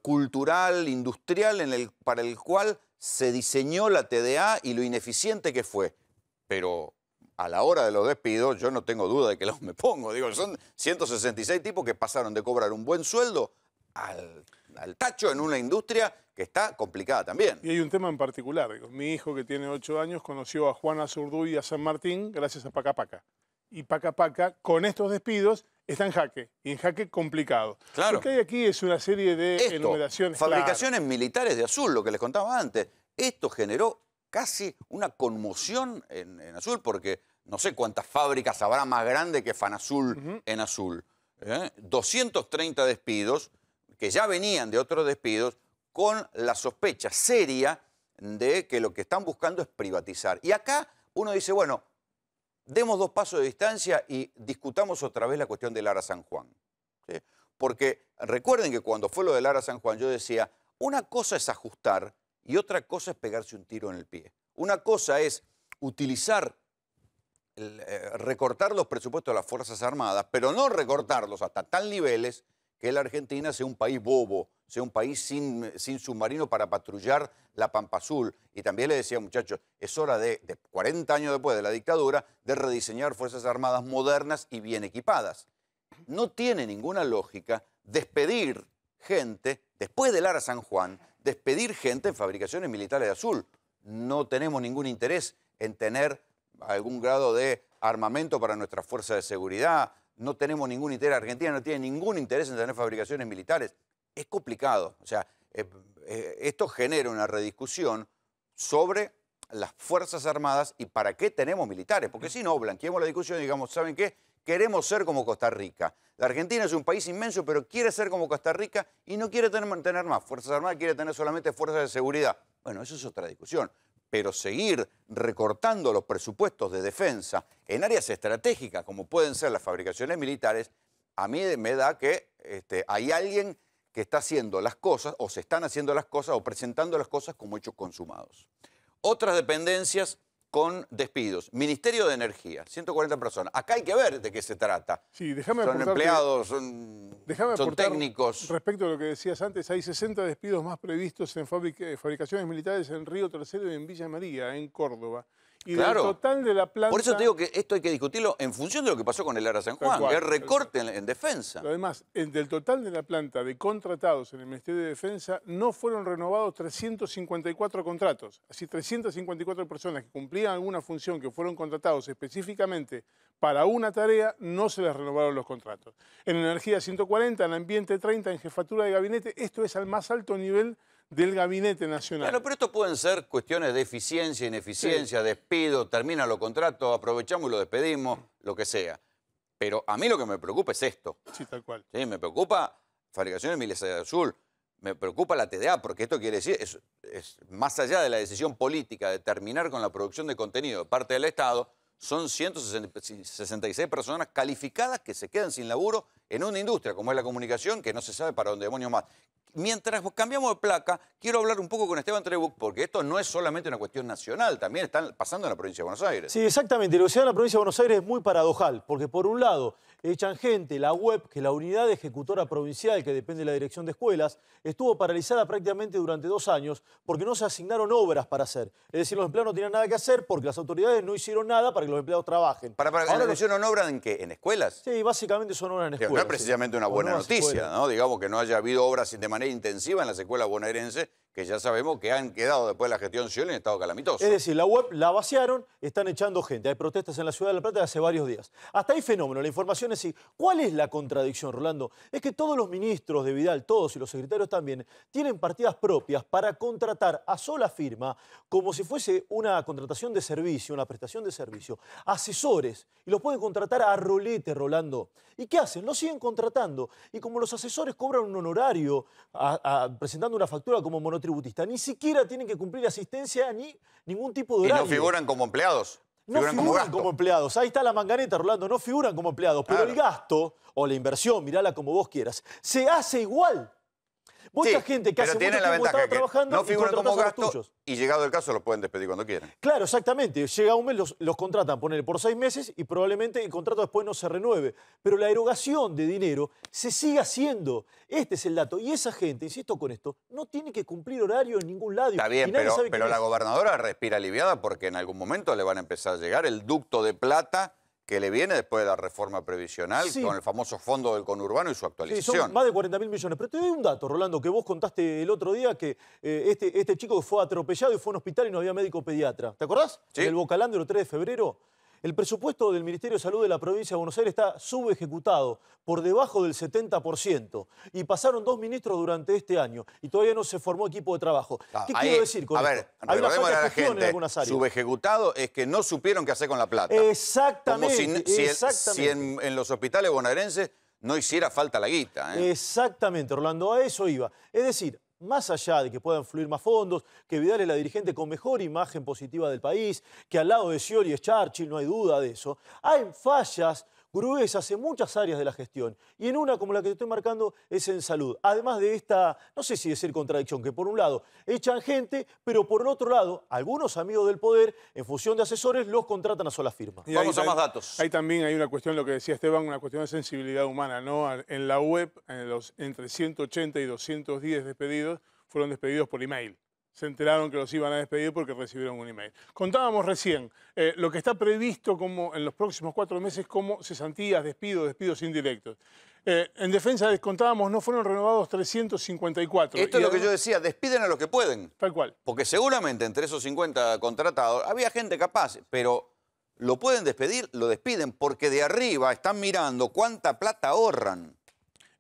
cultural, industrial para el cual se diseñó la TDA y lo ineficiente que fue, pero a la hora de los despidos, yo no tengo duda de que los me pongo. Digo, son 166 tipos que pasaron de cobrar un buen sueldo al tacho en una industria que está complicada también. Y hay un tema en particular. Digo, mi hijo, que tiene 8 años, conoció a Juana Zurduy y a San Martín gracias a Paca Paca. Y Paca Paca, con estos despidos, está en jaque. Y en jaque complicado. Claro. Lo que hay aquí es una serie de enumeraciones. Fabricaciones militares de Azul, lo que les contaba antes. Esto generó casi una conmoción en Azul, porque no sé cuántas fábricas habrá más grande que Fanazul en Azul. 230 despidos que ya venían de otros despidos con la sospecha seria de que lo que están buscando es privatizar. Y acá uno dice, bueno, demos 2 pasos de distancia y discutamos otra vez la cuestión de Lara San Juan. ¿Sí? Porque recuerden que cuando fue lo de Lara San Juan yo decía, una cosa es ajustar y otra cosa es pegarse un tiro en el pie. Una cosa es utilizar, recortar los presupuestos de las Fuerzas Armadas, pero no recortarlos hasta tal niveles que la Argentina sea un país bobo, sea un país sin submarino para patrullar la Pampa Azul. Y también le decía, muchachos, es hora de 40 años después de la dictadura, de rediseñar Fuerzas Armadas modernas y bien equipadas. No tiene ninguna lógica despedir gente, después de Lara San Juan, despedir gente en fabricaciones militares de Azul. No tenemos ningún interés en tener algún grado de armamento para nuestras fuerzas de seguridad. No tenemos ningún interés, Argentina no tiene ningún interés en tener fabricaciones militares. Es complicado. O sea, esto genera una rediscusión sobre las Fuerzas Armadas y para qué tenemos militares. Porque si no, blanqueemos la discusión y digamos, ¿saben qué? Queremos ser como Costa Rica. La Argentina es un país inmenso, pero quiere ser como Costa Rica y no quiere tener más Fuerzas Armadas, quiere tener solamente fuerzas de seguridad. Bueno, eso es otra discusión. Pero seguir recortando los presupuestos de defensa en áreas estratégicas, como pueden ser las fabricaciones militares, a mí me da que hay alguien que está haciendo las cosas, o se están haciendo las cosas, o presentando las cosas como hechos consumados. Otras dependencias con despidos. Ministerio de Energía, 140 personas. Acá hay que ver de qué se trata. Sí, déjame son empleados, son técnicos. Respecto a lo que decías antes, hay 60 despidos más previstos en fabricaciones militares en Río Tercero y en Villa María, en Córdoba. Y claro, del total de la planta... Por eso te digo que esto hay que discutirlo en función de lo que pasó con el Lara San Juan, que es recorte en defensa. Además, del total de la planta de contratados en el Ministerio de Defensa, no fueron renovados 354 contratos. Así, 354 personas que cumplían alguna función, que fueron contratados específicamente para una tarea, no se les renovaron los contratos. En Energía 140, en Ambiente 30, en Jefatura de Gabinete, esto es al más alto nivel del Gabinete Nacional. Claro, pero esto pueden ser cuestiones de eficiencia, ineficiencia, despido, terminan los contratos, aprovechamos y lo despedimos, lo que sea. Pero a mí lo que me preocupa es esto. Sí, tal cual. Sí, me preocupa fabricaciones militares de Azul, me preocupa la TDA, porque esto quiere decir, es más allá de la decisión política de terminar con la producción de contenido de parte del Estado, son 166 personas calificadas que se quedan sin laburo en una industria como es la comunicación, que no se sabe para dónde demonios más. Mientras cambiamos de placa, quiero hablar un poco con Esteban Trebuch, porque esto no es solamente una cuestión nacional, también está pasando en la provincia de Buenos Aires. Sí, exactamente. Lo que se da en la provincia de Buenos Aires es muy paradojal, porque por un lado echan gente, la UEP, que es la unidad ejecutora provincial que depende de la Dirección de Escuelas, estuvo paralizada prácticamente durante 2 años porque no se asignaron obras para hacer. Es decir, los empleados no tenían nada que hacer porque las autoridades no hicieron nada para que los empleados trabajen. ¿Ahora no hicieron obras en qué? ¿En escuelas? Sí, básicamente son obras en escuelas. No es precisamente una buena noticia, ¿no? Digamos que no haya habido obras de manera intensiva en las escuelas bonaerenses, que ya sabemos que han quedado después de la gestión Scioli en estado calamitoso. Es decir, la UEP la vaciaron, están echando gente. Hay protestas en la Ciudad de La Plata hace varios días. Hasta ahí fenómeno, la información es así. ¿Cuál es la contradicción, Rolando? Es que todos los ministros de Vidal, todos y los secretarios también, tienen partidas propias para contratar a sola firma, como si fuese una contratación de servicio, una prestación de servicio, asesores, y los pueden contratar a rolete, Rolando. ¿Y qué hacen? Los siguen contratando. Y como los asesores cobran un honorario presentando una factura como monotributista, ni siquiera tienen que cumplir asistencia ni ningún tipo de horario. ¿Y no figuran como empleados? No figuran como empleados. Ahí está la manganeta, Rolando. No figuran como empleados. Pero el gasto o la inversión, mirala como vos quieras, se hace igual. Mucha gente que hace mucho tiempo estaba trabajando no figuran como gasto tuyos. Y llegado el caso los pueden despedir cuando quieran. Claro, exactamente. Llega un mes, los contratan, ponele por 6 meses y probablemente el contrato después no se renueve. Pero la erogación de dinero se sigue haciendo. Este es el dato. Y esa gente, insisto con esto, no tiene que cumplir horario en ningún lado. Está bien, pero la gobernadora respira aliviada porque en algún momento le van a empezar a llegar el ducto de plata que le viene después de la reforma previsional, con el famoso fondo del conurbano y su actualización. Sí, son más de 40.000 millones. Pero te doy un dato, Rolando, que vos contaste el otro día que este chico fue atropellado y fue a un hospital y no había médico pediatra. ¿Te acordás? Sí. En el Bocalán del 3 de febrero. El presupuesto del Ministerio de Salud de la provincia de Buenos Aires está subejecutado, por debajo del 70%. Y pasaron 2 ministros durante este año y todavía no se formó equipo de trabajo. ¿Qué quiero decir con esto? A ver, Hay una falta recordémosle a de la gestión en gente, algunas áreas. subejecutado es que no supieron qué hacer con la plata. Exactamente. Como si exactamente. en los hospitales bonaerenses no hiciera falta la guita. Exactamente, Rolando, a eso iba. Es decir, más allá de que puedan fluir más fondos, que Vidal es la dirigente con mejor imagen positiva del país, que al lado de Scioli es Churchill, no hay duda de eso, hay fallas gruesas en muchas áreas de la gestión. Y en una como la que te estoy marcando es en salud. Además de esta, no sé si decir contradicción, que por un lado echan gente, pero por el otro lado, algunos amigos del poder, en función de asesores, los contratan a sola firma. Vamos a más datos. Ahí también hay una cuestión, lo que decía Esteban, una cuestión de sensibilidad humana, ¿no? En la web, entre 180 y 210 despedidos fueron despedidos por email. Se enteraron que los iban a despedir porque recibieron un email. Contábamos recién lo que está previsto como en los próximos 4 meses como cesantías, despidos indirectos. En defensa, les contábamos, no fueron renovados 354. Esto es lo que yo decía, despiden a los que pueden. Tal cual. Porque seguramente entre esos 50 contratados había gente capaz, pero lo pueden despedir, lo despiden, porque de arriba están mirando cuánta plata ahorran.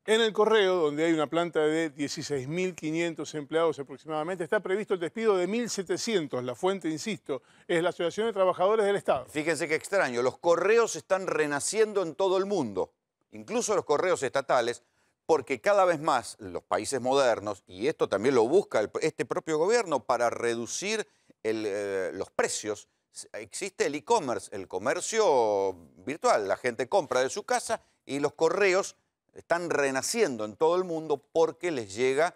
En el Correo, donde hay una planta de 16.500 empleados aproximadamente, está previsto el despido de 1.700. La fuente, insisto, es la Asociación de Trabajadores del Estado. Fíjense qué extraño, los correos están renaciendo en todo el mundo, incluso los correos estatales, porque cada vez más los países modernos, y esto también lo busca este propio gobierno para reducir los precios, existe el e-commerce, el comercio virtual. La gente compra de su casa y los correos están renaciendo en todo el mundo porque les llegan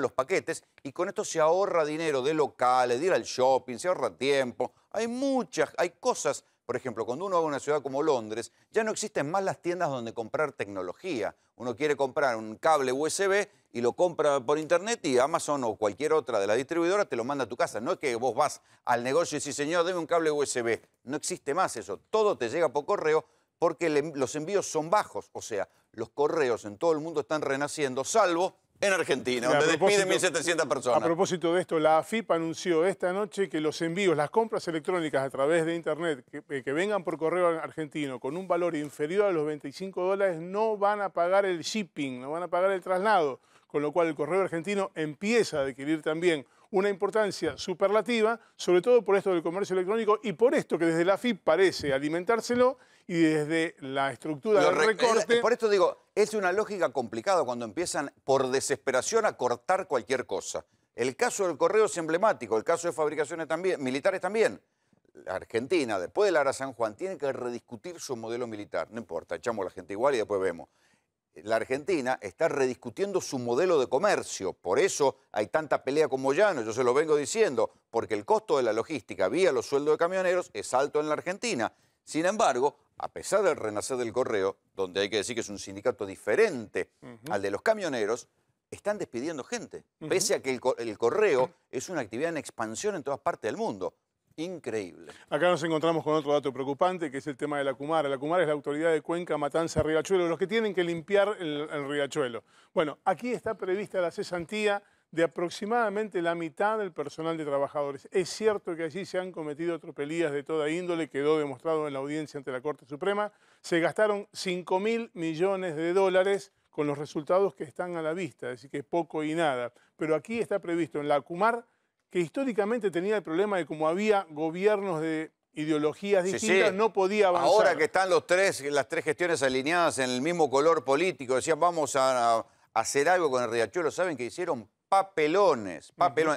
los paquetes y con esto se ahorra dinero de locales, de ir al shopping, se ahorra tiempo. Hay cosas, por ejemplo, cuando uno va a una ciudad como Londres, ya no existen más las tiendas donde comprar tecnología. Uno quiere comprar un cable USB y lo compra por internet y Amazon o cualquier otra de las distribuidoras te lo manda a tu casa. No es que vos vas al negocio y decís, señor, deme un cable USB. No existe más eso. Todo te llega por correo porque los envíos son bajos. O sea, los correos en todo el mundo están renaciendo, salvo en Argentina, donde despiden 1.700 personas. A propósito de esto, la AFIP anunció esta noche que los envíos, las compras electrónicas a través de Internet que vengan por correo argentino con un valor inferior a los $25 no van a pagar el shipping, no van a pagar el traslado, con lo cual el correo argentino empieza a adquirir también una importancia superlativa, sobre todo por esto del comercio electrónico y por esto que desde la AFIP parece alimentárselo y desde la estructura del recorte. Por esto digo, es una lógica complicada cuando empiezan por desesperación a cortar cualquier cosa. El caso del correo es emblemático, el caso de fabricaciones también, militares también. La Argentina, después de la Ara San Juan, tiene que rediscutir su modelo militar. No importa, echamos a la gente igual y después vemos. La Argentina está rediscutiendo su modelo de comercio, por eso hay tanta pelea con Moyano, yo se lo vengo diciendo, porque el costo de la logística vía los sueldos de camioneros es alto en la Argentina. Sin embargo, a pesar del renacer del correo, donde hay que decir que es un sindicato diferente al de los camioneros, están despidiendo gente, pese a que el correo es una actividad en expansión en todas partes del mundo. Increíble. Acá nos encontramos con otro dato preocupante, que es el tema de la Kumar. La Kumar es la autoridad de Cuenca, Matanza, Riachuelo, los que tienen que limpiar el riachuelo. Bueno, aquí está prevista la cesantía de aproximadamente la mitad del personal de trabajadores. Es cierto que allí se han cometido tropelías de toda índole, quedó demostrado en la audiencia ante la Corte Suprema. Se gastaron $5.000 millones con los resultados que están a la vista, es decir, que es poco y nada. Pero aquí está previsto en la Kumar, que históricamente tenía el problema de como había gobiernos de ideologías distintas, no podía avanzar. Ahora que están las tres gestiones alineadas en el mismo color político, decían vamos a hacer algo con el riachuelo, ¿saben qué hicieron? Papelones,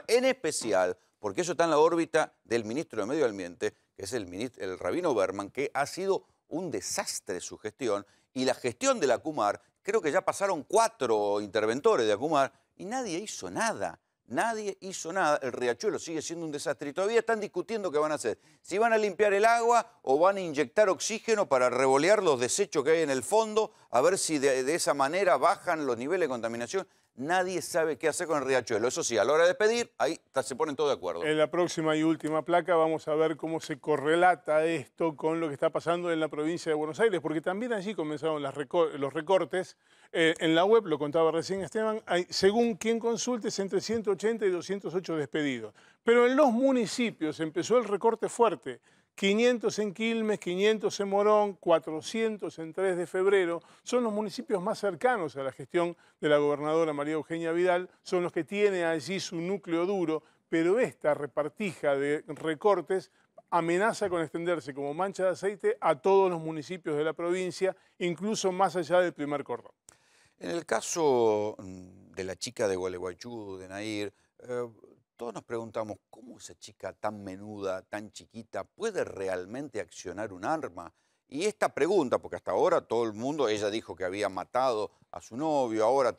en especial, porque eso está en la órbita del ministro de Medio Ambiente, que es el rabino Berman, que ha sido un desastre su gestión, y la gestión de la Kumar, creo que ya pasaron 4 interventores de la Kumar, y nadie hizo nada. Nadie hizo nada, el riachuelo sigue siendo un desastre y todavía están discutiendo qué van a hacer. Si van a limpiar el agua o van a inyectar oxígeno para revolear los desechos que hay en el fondo, a ver si de esa manera bajan los niveles de contaminación. Nadie sabe qué hacer con el riachuelo. Eso sí, a la hora de despedir, ahí se ponen todos de acuerdo. En la próxima y última placa vamos a ver cómo se correlata esto con lo que está pasando en la provincia de Buenos Aires, porque también allí comenzaron los recortes. En la web, lo contaba recién Esteban, hay, según quien consultes, entre 180 y 208 despedidos. Pero en los municipios empezó el recorte fuerte. 500 en Quilmes, 500 en Morón, 400 en 3 de febrero. Son los municipios más cercanos a la gestión de la gobernadora María Eugenia Vidal, son los que tiene allí su núcleo duro, pero esta repartija de recortes amenaza con extenderse como mancha de aceite a todos los municipios de la provincia, incluso más allá del primer cordón. En el caso de la chica de Gualeguaychú, de Nair, todos nos preguntamos, ¿cómo esa chica tan menuda, tan chiquita, puede realmente accionar un arma? Y esta pregunta, porque hasta ahora todo el mundo, ella dijo que había matado a su novio, ahora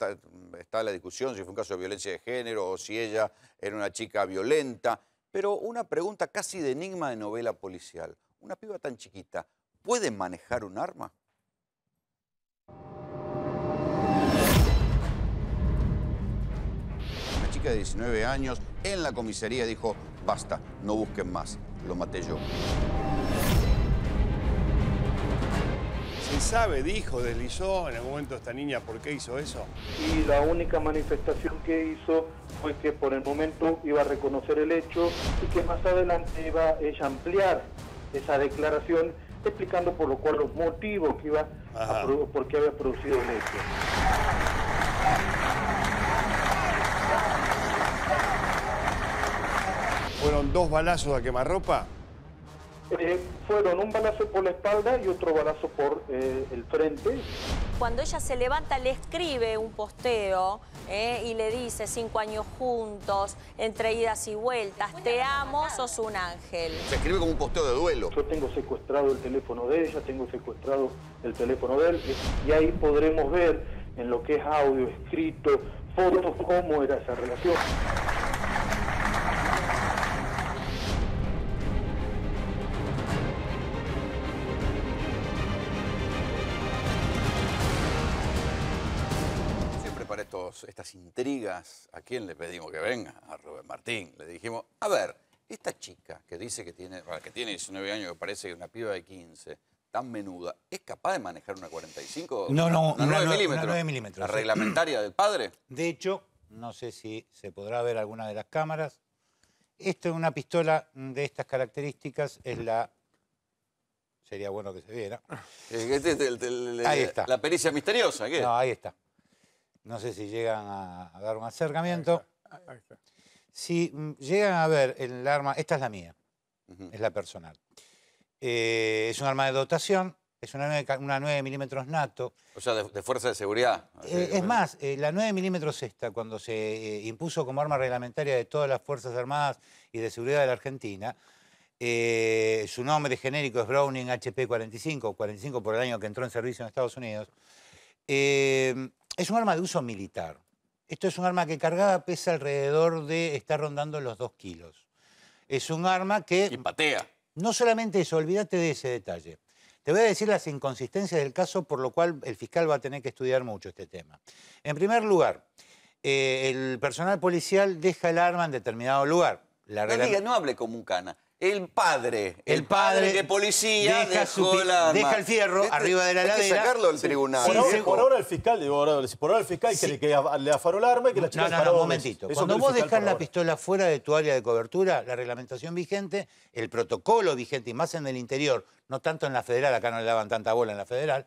está la discusión si fue un caso de violencia de género o si ella era una chica violenta, pero una pregunta casi de enigma de novela policial. Una piba tan chiquita, ¿puede manejar un arma? Una chica de 19 años en la comisaría dijo, basta, no busquen más, lo maté yo. ¿Se sabe, dijo, deslizó en algún momento esta niña por qué hizo eso? Y la única manifestación que hizo fue que por el momento iba a reconocer el hecho y que más adelante iba ella a ampliar esa declaración explicando por lo cual los motivos que iba por qué había producido el hecho. ¿Fueron 2 balazos a quemarropa? Fueron un balazo por la espalda y otro balazo por el frente. Cuando ella se levanta le escribe un posteo y le dice 5 años juntos, entre idas y vueltas, te amo, sos un ángel. Se escribe como un posteo de duelo. Yo tengo secuestrado el teléfono de ella, tengo secuestrado el teléfono de él y ahí podremos ver en lo que es audio, escrito, fotos, cómo era esa relación. Estas intrigas, ¿a quién le pedimos que venga? A Rubén Martín. Le dijimos, a ver, esta chica que dice que tiene 19 años, que parece una piba de 15, tan menuda, ¿es capaz de manejar una 45? No, una 9 milímetros. Una 9 milímetros. ¿La reglamentaria del padre? De hecho, no sé si se podrá ver alguna de las cámaras. Esto es una pistola de estas características, es la... Sería bueno que se viera. Ahí está. La pericia misteriosa, ¿qué? No, ahí está. No sé si llegan a dar un acercamiento. Ahí está. Si llegan a ver el arma, esta es la mía, es la personal. Es un arma de dotación, es una 9 milímetros NATO. O sea, de fuerza de seguridad. Es más, la 9 milímetros esta, cuando se impuso como arma reglamentaria de todas las Fuerzas Armadas y de Seguridad de la Argentina, su nombre genérico es Browning HP 45, 45 por el año que entró en servicio en Estados Unidos. Es un arma de uso militar. Esto es un arma que cargada pesa alrededor de, está rondando los 2 kilos. Es un arma que... Y patea. No solamente eso, olvídate de ese detalle. Te voy a decir las inconsistencias del caso, por lo cual el fiscal va a tener que estudiar mucho este tema. En primer lugar, el personal policial deja el arma en determinado lugar. No hable como un cana. El padre de policía dejó deja el fierro arriba de la heladera. Hay que sacarlo del tribunal. Por ahora el fiscal, que le afaró el arma y que la chica disparó. Un momentito. Cuando vos dejás la pistola fuera de tu área de cobertura, la reglamentación vigente, el protocolo vigente, y más en el interior, no tanto en la federal, acá no le daban tanta bola en la federal,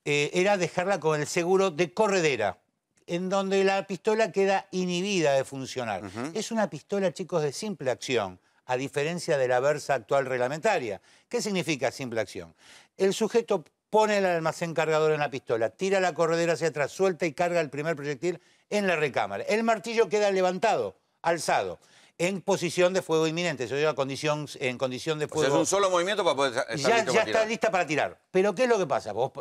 era dejarla con el seguro de corredera, en donde la pistola queda inhibida de funcionar. Es una pistola, chicos, de simple acción, a diferencia de la versa actual reglamentaria. ¿Qué significa simple acción? El sujeto pone el almacén cargador en la pistola, tira la corredera hacia atrás, suelta y carga el primer proyectil en la recámara. El martillo queda levantado, alzado, en posición de fuego inminente. Eso lleva en condición de fuego... O sea, es un solo movimiento para poder estar ya está lista para tirar. Pero ¿qué es lo que pasa? Vos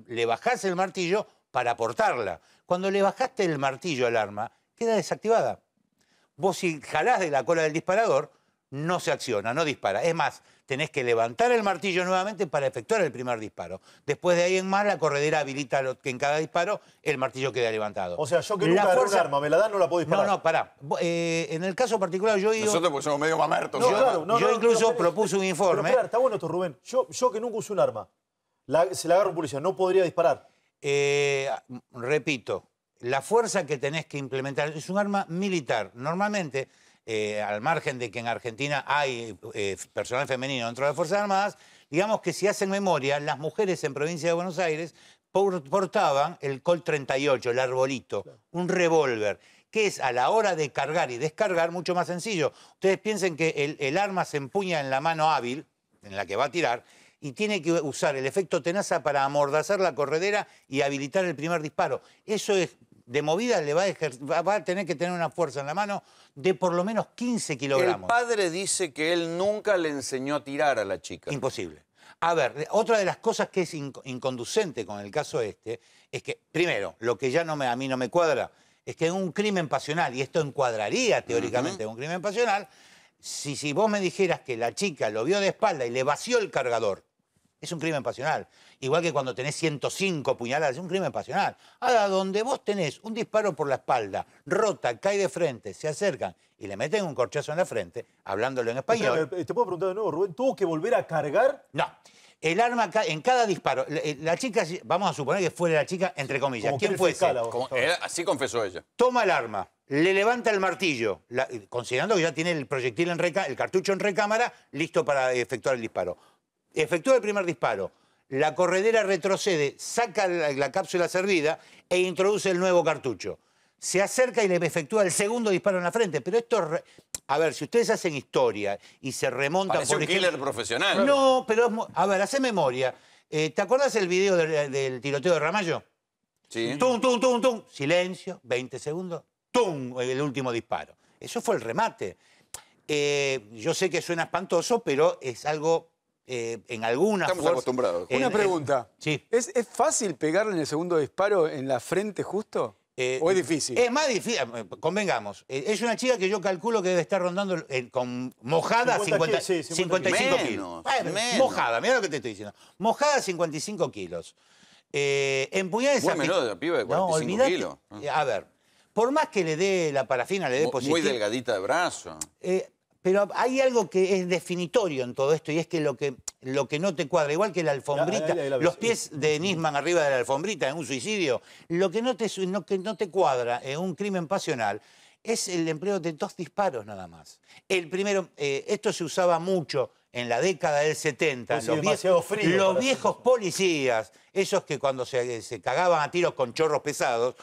le bajás el martillo para aportarla. Cuando le bajaste el martillo al arma, queda desactivada. Vos si jalás de la cola del disparador, no se acciona, no dispara. Es más, tenés que levantar el martillo nuevamente para efectuar el primer disparo. Después de ahí en más, la corredera habilita que en cada disparo el martillo queda levantado. O sea, yo que nunca agarré un arma, me la dan, no la puedo disparar. No, pará. En el caso particular yo digo... Nosotros porque somos medio mamertos. Yo incluso propuse un informe. Pero espera, está bueno esto, Rubén. Yo que nunca usé un arma, se la agarro a un policía, ¿no podría disparar? Repito, la fuerza que tenés que implementar es un arma militar. Normalmente... al margen de que en Argentina hay personal femenino dentro de las Fuerzas Armadas, digamos que si hacen memoria, las mujeres en provincia de Buenos Aires portaban el Colt 38, el arbolito, un revólver, que es a la hora de cargar y descargar mucho más sencillo. Ustedes piensen que el arma se empuña en la mano hábil, en la que va a tirar, y tiene que usar el efecto tenaza para amordazar la corredera y habilitar el primer disparo. Eso es, de movida le va a tener que tener una fuerza en la mano de por lo menos 15 kilogramos. El padre dice que él nunca le enseñó a tirar a la chica. Imposible. A ver, otra de las cosas que es inconducente con el caso este es que, primero, lo que ya a mí no me cuadra es que en un crimen pasional, y esto encuadraría teóricamente en un crimen pasional, si vos me dijeras que la chica lo vio de espalda y le vació el cargador, es un crimen pasional. Igual que cuando tenés 105 puñaladas, es un crimen pasional. Ahora, donde vos tenés un disparo por la espalda, rota, cae de frente, se acercan y le meten un corchazo en la frente, hablándolo en español. ¿Te puedo preguntar de nuevo, Rubén? ¿Tuvo que volver a cargar? No. El arma en cada disparo, la chica, vamos a suponer que fuera la chica, entre comillas. ¿Quién fuese? Así confesó ella. Toma el arma, le levanta el martillo, considerando que ya tiene el proyectil el cartucho en recámara, listo para efectuar el disparo. Efectúa el primer disparo, la corredera retrocede, saca la cápsula servida e introduce el nuevo cartucho. Se acerca y le efectúa el segundo disparo en la frente. Pero esto, a ver, si ustedes hacen historia y se remontan... Parece un killer profesional. No, pero, a ver, hace memoria. ¿Te acordás el video del tiroteo de Ramallo? Sí. Tum, tum, tum, tum. Silencio, 20 segundos. Tum, el último disparo. Eso fue el remate. Yo sé que suena espantoso, pero es algo... en algunas Estamos acostumbrados. Una pregunta. Sí. ¿Es fácil pegarle en el segundo disparo en la frente justo? ¿O es difícil? Es más difícil, convengamos. Es una chica que yo calculo que debe estar rondando con mojada 55 kilos. Menos. Mojada, mira lo que te estoy diciendo. Mojada 55 kilos. Empuñada esa... Bueno, la piba de 45 kilos. A ver, por más que le dé la parafina, le dé positivo... Muy delgadita de brazo. Pero hay algo que es definitorio en todo esto y es que lo que no te cuadra, igual que la alfombrita, los pies de Nisman arriba de la alfombrita en un suicidio, lo que no te cuadra en un crimen pasional es el empleo de 2 disparos nada más. El primero, esto se usaba mucho en la década del 70, los viejos policías, esos que cuando se cagaban a tiros con chorros pesados,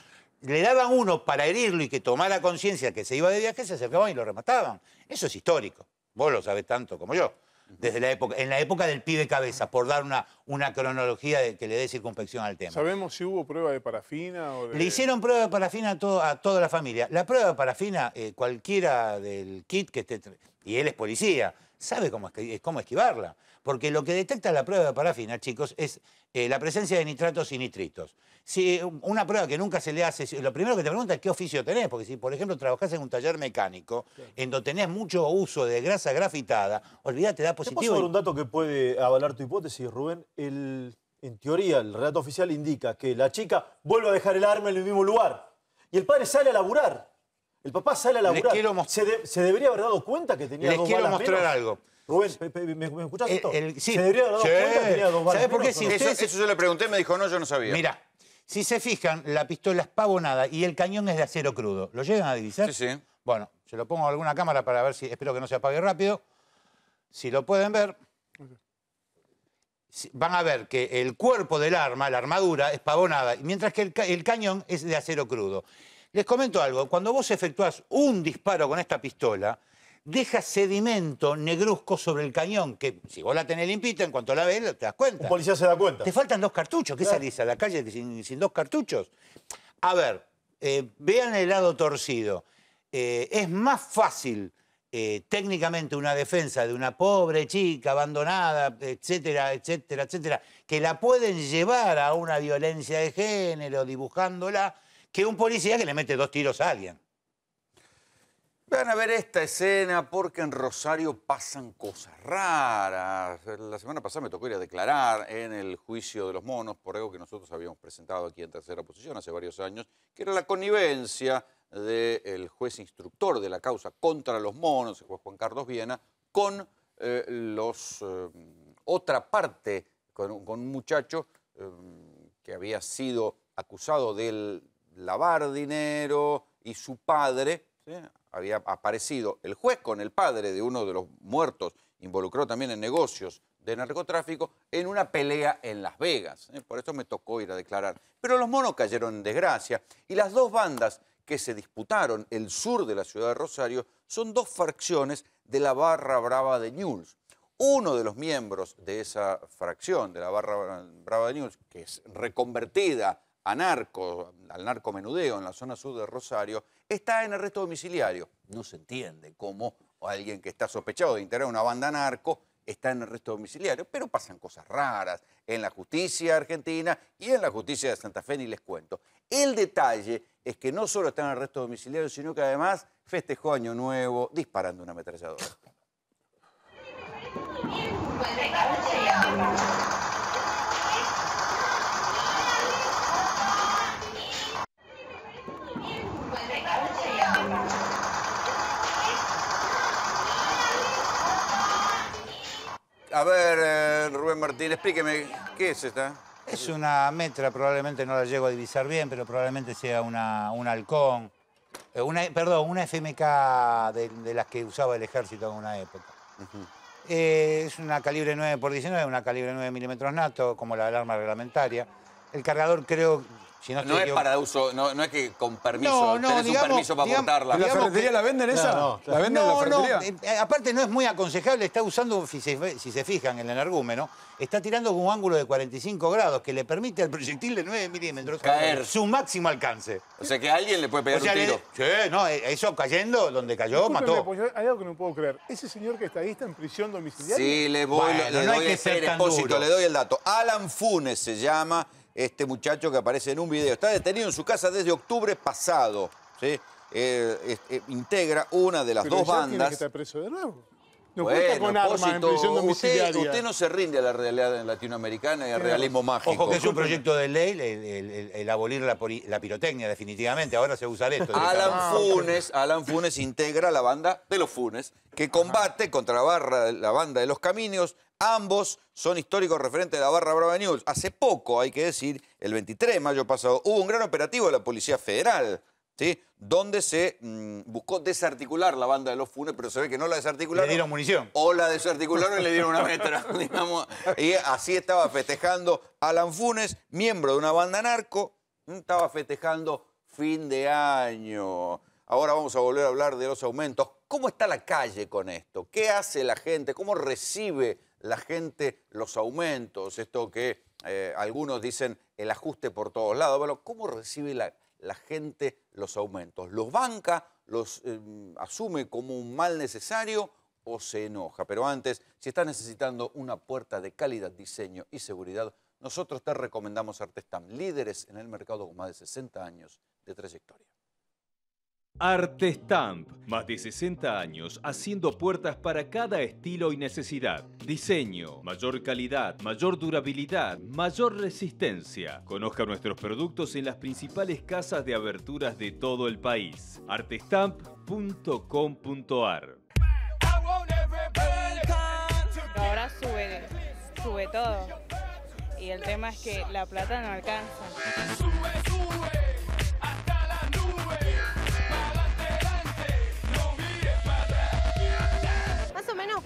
le daban uno para herirlo y que tomara conciencia que se iba de viaje, se acercaban y lo remataban. Eso es histórico. Vos lo sabés tanto como yo. Desde en la época del pibe cabeza, por dar una cronología que le dé circunspección al tema. ¿Sabemos si hubo prueba de parafina? Le hicieron prueba de parafina a toda la familia. La prueba de parafina, cualquiera del kit que esté... Y él es policía, sabe cómo esquivarla. Porque lo que detecta la prueba de parafina, chicos, es la presencia de nitratos y nitritos. Si una prueba que nunca se le hace, lo primero que te pregunta es qué oficio tenés, porque si, por ejemplo, trabajás en un taller mecánico, en donde tenés mucho uso de grasa grafitada, olvídate, da positivo. ¿Te puedo dar un dato que puede avalar tu hipótesis, Rubén? En teoría, el relato oficial indica que la chica vuelve a dejar el arma en el mismo lugar y el padre sale a laburar. El papá sale a laburar. ¿Se debería haber dado cuenta que tenía 2 balas menos? Les quiero mostrar algo. Rubén, ¿me escuchás esto? Sí. ¿Se debería haber dado cuenta que tenía 2 balas ¿Sabés por qué? menos? Eso yo le pregunté, me dijo, no, yo no sabía. Mirá, si se fijan, la pistola es pavonada y el cañón es de acero crudo. ¿Lo llegan a divisar? Sí, sí. Bueno, se lo pongo a alguna cámara para ver si... Espero que no se apague rápido. Si lo pueden ver, van a ver que el cuerpo del arma, la armadura, es pavonada, mientras que el cañón es de acero crudo. Les comento algo. Cuando vos efectuás un disparo con esta pistola, deja sedimento negruzco sobre el cañón, que si vos la tenés limpita, en cuanto la ves, te das cuenta. Un policía se da cuenta. Te faltan 2 cartuchos. ¿Qué salís a la calle sin 2 cartuchos? A ver, vean el lado torcido. Es más fácil técnicamente una defensa de una pobre chica abandonada, etcétera, etcétera, etcétera, que la pueden llevar a una violencia de género dibujándola, que un policía que le mete 2 tiros a alguien. Van a ver esta escena porque en Rosario pasan cosas raras. La semana pasada me tocó ir a declarar en el juicio de los monos por algo que nosotros habíamos presentado aquí en Tercera Posición hace varios años, que era la connivencia del juez instructor de la causa contra los monos, el juez Juan Carlos Viena, con otra parte, con un muchacho que había sido acusado de lavar dinero y su padre, ¿sí?, había aparecido el juez con el padre de uno de los muertos, involucrado también en negocios de narcotráfico, en una pelea en Las Vegas. Por eso me tocó ir a declarar. Pero los monos cayeron en desgracia y las dos bandas que se disputaron el sur de la ciudad de Rosario son dos fracciones de la Barra Brava de Newell's. Uno de los miembros de esa fracción, de la Barra Brava de Newell's, que es reconvertida al narcomenudeo en la zona sur de Rosario, está en arresto domiciliario. No se entiende cómo alguien que está sospechado de integrar una banda narco está en arresto domiciliario, pero pasan cosas raras en la justicia argentina y en la justicia de Santa Fe, ni les cuento. El detalle es que no solo está en arresto domiciliario, sino que además festejó Año Nuevo disparando una ametralladora. A ver, Rubén Martín, explíqueme, ¿qué es esta? Es una metra, probablemente no la llego a divisar bien, pero probablemente sea un halcón. Una FMK de las que usaba el ejército en una época. Es una calibre 9x19, una calibre 9 milímetros NATO, como la del arma reglamentaria. El cargador creo... Si no es para uso, no es que con permiso, tenés un permiso para portarla. ¿En la ferretería la venden esa? No, ¿La venden en la ferretería? Aparte no es muy aconsejable, está usando, si se fijan, el energúmeno, está tirando con un ángulo de 45 grados que le permite al proyectil de 9 milímetros caer su máximo alcance. O sea que a alguien le puede pegar un tiro. Sí, no, eso cayendo, donde cayó, mató. Hay algo que no puedo creer. ¿Ese señor que está ahí está en prisión domiciliaria? Sí, le doy el dato. Alan Funes se llama este muchacho que aparece en un video. Está detenido en su casa desde octubre pasado. ¿Sí? Integra una de las dos bandas. Tiene que estar preso de nuevo. No bueno, cuenta con armas en prisión domiciliaria. Usted no se rinde a la realidad latinoamericana y al realismo mágico. Ojo que es un proyecto de ley el abolir la pirotecnia, definitivamente. Ahora se usa esto. Alan Funes integra la banda de los Funes, que combate contra la banda de los Caminos. Ambos son históricos referentes de la Barra Brava de Newell's. Hace poco, hay que decir, el 23 de mayo pasado, hubo un gran operativo de la Policía Federal, ¿sí? Donde se buscó desarticular la banda de los Funes, pero se ve que no la desarticularon. Le dieron munición. O la desarticularon y le dieron una metra, digamos. Y así estaba festejando Alan Funes, miembro de una banda narco, estaba festejando fin de año. Ahora vamos a volver a hablar de los aumentos. ¿Cómo está la calle con esto? ¿Qué hace la gente? ¿Cómo recibe la gente los aumentos? Esto que algunos dicen el ajuste por todos lados. Bueno, ¿cómo recibe la gente los aumentos? ¿Los banca? ¿Los asume como un mal necesario? ¿O se enoja? Pero antes, si estás necesitando una puerta de calidad, diseño y seguridad, nosotros te recomendamos Artestamp, líderes en el mercado con más de 60 años de trayectoria. Artestamp, más de 60 años haciendo puertas para cada estilo y necesidad. Diseño, mayor calidad, mayor durabilidad, mayor resistencia. Conozca nuestros productos en las principales casas de aberturas de todo el país. Artestamp.com.ar. Ahora sube todo. Y el tema es que la plata no alcanza.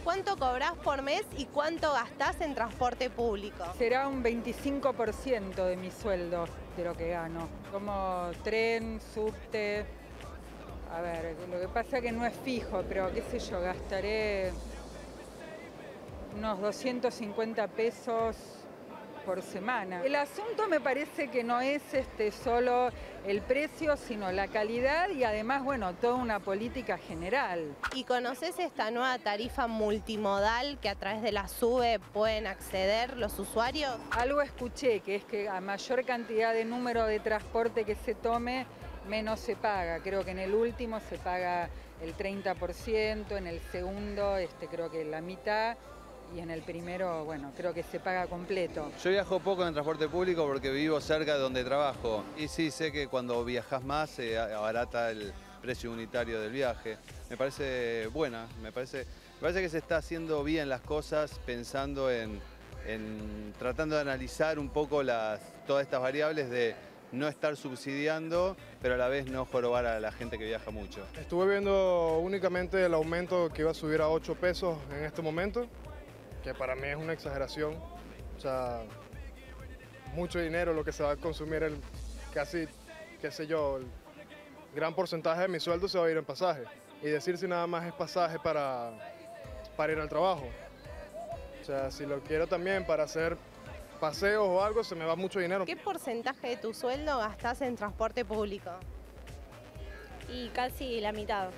¿Cuánto cobrás por mes y cuánto gastás en transporte público? Será un 25% de mi sueldo de lo que gano. Como tren, subte. A ver, lo que pasa es que no es fijo, pero qué sé yo, gastaré unos 250 pesos por semana. El asunto me parece que no es solo el precio, sino la calidad y además, bueno, toda una política general. ¿Y conoces esta nueva tarifa multimodal que a través de la SUBE pueden acceder los usuarios? Algo escuché, que es que a mayor cantidad de número de transporte que se tome, menos se paga. Creo que en el último se paga el 30%, en el segundo creo que la mitad. Y en el primero, bueno, creo que se paga completo. Yo viajo poco en el transporte público porque vivo cerca de donde trabajo. Y sí, sé que cuando viajas más se abarata el precio unitario del viaje. Me parece buena, me parece que se está haciendo bien las cosas pensando en tratando de analizar un poco todas estas variables de no estar subsidiando, pero a la vez no jorobar a la gente que viaja mucho. Estuve viendo únicamente el aumento que iba a subir a 8 pesos en este momento, que para mí es una exageración. O sea, mucho dinero lo que se va a consumir, casi, qué sé yo, el gran porcentaje de mi sueldo se va a ir en pasaje. Y decir si nada más es pasaje para ir al trabajo. O sea, si lo quiero también para hacer paseos o algo, se me va mucho dinero. ¿Qué porcentaje de tu sueldo gastás en transporte público? Y casi la mitad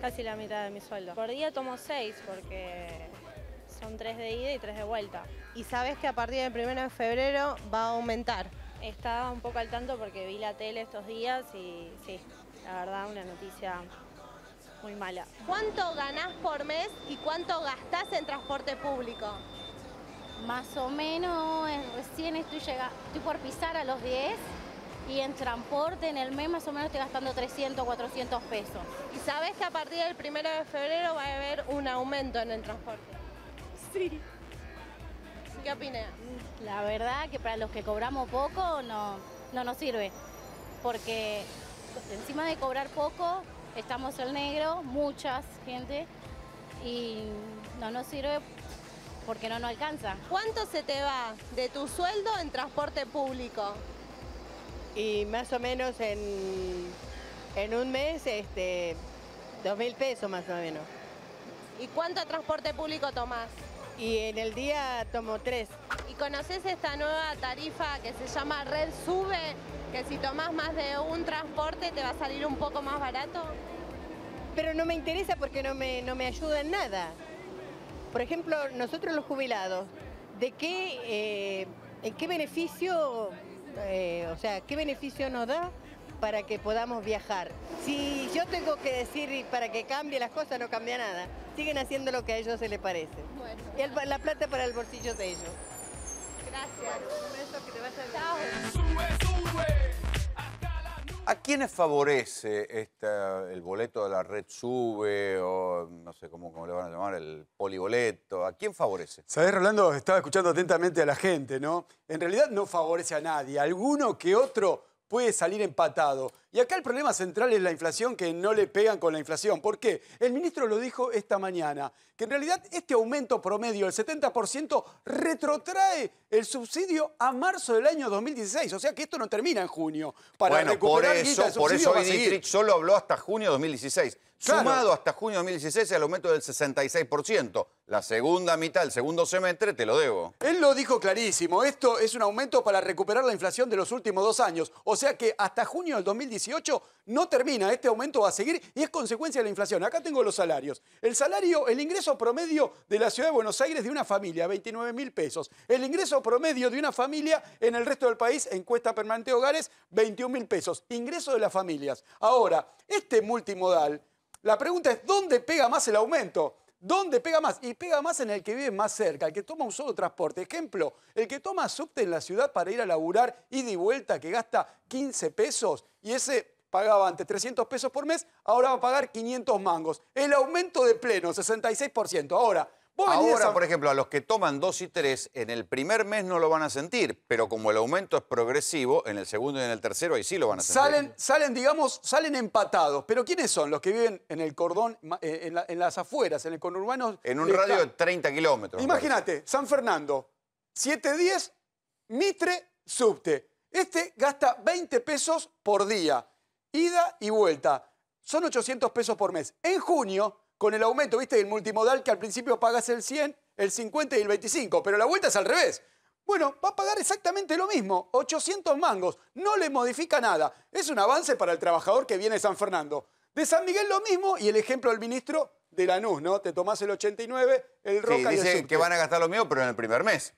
de mi sueldo. Por día tomo 6 porque son 3 de ida y 3 de vuelta. ¿Y sabes que a partir del 1 de febrero va a aumentar? Estaba un poco al tanto porque vi la tele estos días y sí, la verdad una noticia muy mala. ¿Cuánto ganás por mes y cuánto gastás en transporte público? Más o menos, recién estoy por pisar a los 10 y en transporte en el mes más o menos estoy gastando 300, 400 pesos. ¿Y sabes que a partir del 1 de febrero va a haber un aumento en el transporte? Sí. ¿Qué opinas? La verdad que para los que cobramos poco no nos sirve, porque encima de cobrar poco estamos en negro, mucha gente, y no nos sirve porque no nos alcanza. ¿Cuánto se te va de tu sueldo en transporte público? Y más o menos en un mes, 2.000 pesos más o menos. ¿Y cuánto transporte público tomás? Y en el día tomo 3. ¿Y conoces esta nueva tarifa que se llama Red Sube? Que si tomás más de un transporte te va a salir un poco más barato. Pero no me interesa porque no me ayuda en nada. Por ejemplo, nosotros los jubilados, ¿en qué beneficio, qué beneficio nos da para que podamos viajar? Si yo tengo que decir para que cambie las cosas, no cambia nada. Siguen haciendo lo que a ellos se les parece. Bueno. Y la plata para el bolsillo de ellos. Gracias. Un beso, que te vaya bien. ¿A quiénes favorece el boleto de la Red Sube o no sé cómo le van a llamar, el poliboleto? ¿A quién favorece? ¿Sabés, Rolando? Estaba escuchando atentamente a la gente, ¿no? En realidad no favorece a nadie. Alguno que otro puede salir empatado. Y acá el problema central es la inflación, que no le pegan con la inflación. ¿Por qué? El ministro lo dijo esta mañana, que en realidad este aumento promedio del 70% retrotrae el subsidio a marzo del año 2016. O sea que esto no termina en junio. Para recuperar por eso hoy Dietrich solo habló hasta junio 2016. Claro. Sumado hasta junio 2016 el aumento del 66%. La segunda mitad, el segundo semestre, te lo debo. Él lo dijo clarísimo. Esto es un aumento para recuperar la inflación de los últimos 2 años. O sea que hasta junio del 2018 no termina. Este aumento va a seguir y es consecuencia de la inflación. Acá tengo los salarios. El ingreso promedio de la Ciudad de Buenos Aires de una familia, 29.000 pesos. El ingreso promedio de una familia en el resto del país, encuesta permanente de hogares, 21.000 pesos. Ingreso de las familias. Ahora, este multimodal, la pregunta es, ¿dónde pega más el aumento? ¿Dónde pega más? Y pega más en el que vive más cerca, el que toma un solo transporte. Ejemplo, el que toma subte en la ciudad para ir a laburar, ida y vuelta, que gasta 15 pesos y ese pagaba antes 300 pesos por mes, ahora va a pagar 500 mangos. El aumento de pleno, 66%. Ahora, por ejemplo, a los que toman 2 y 3, en el primer mes no lo van a sentir, pero como el aumento es progresivo, en el segundo y en el tercero ahí sí lo van a sentir. Salen empatados. ¿Pero quiénes son los que viven en el cordón, en las afueras, en el conurbano? En un radio de 30 kilómetros. Imagínate, San Fernando, 710, Mitre, subte. Este gasta 20 pesos por día, ida y vuelta. Son 800 pesos por mes. En junio, con el aumento, ¿viste? El multimodal, que al principio pagas el 100, el 50 y el 25, pero la vuelta es al revés. Bueno, va a pagar exactamente lo mismo, 800 mangos, no le modifica nada. Es un avance para el trabajador que viene de San Fernando. De San Miguel lo mismo, y el ejemplo del ministro de Lanús, ¿no? Te tomás el 89, el Roca y el dice subte. que van a gastar lo mismo, pero en el primer mes.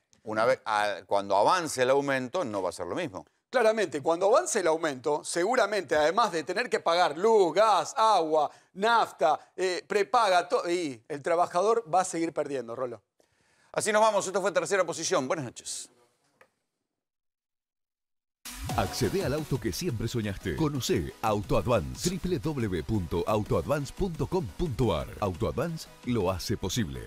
Cuando avance el aumento, no va a ser lo mismo. Claramente, cuando avance el aumento, seguramente, además de tener que pagar luz, gas, agua, nafta, prepaga, y el trabajador va a seguir perdiendo, Rolo. Así nos vamos. Esto fue Tercera Posición. Buenas noches. Accede al auto que siempre soñaste. Conoce AutoAdvance. www.autoadvance.com.ar. AutoAdvance lo hace posible.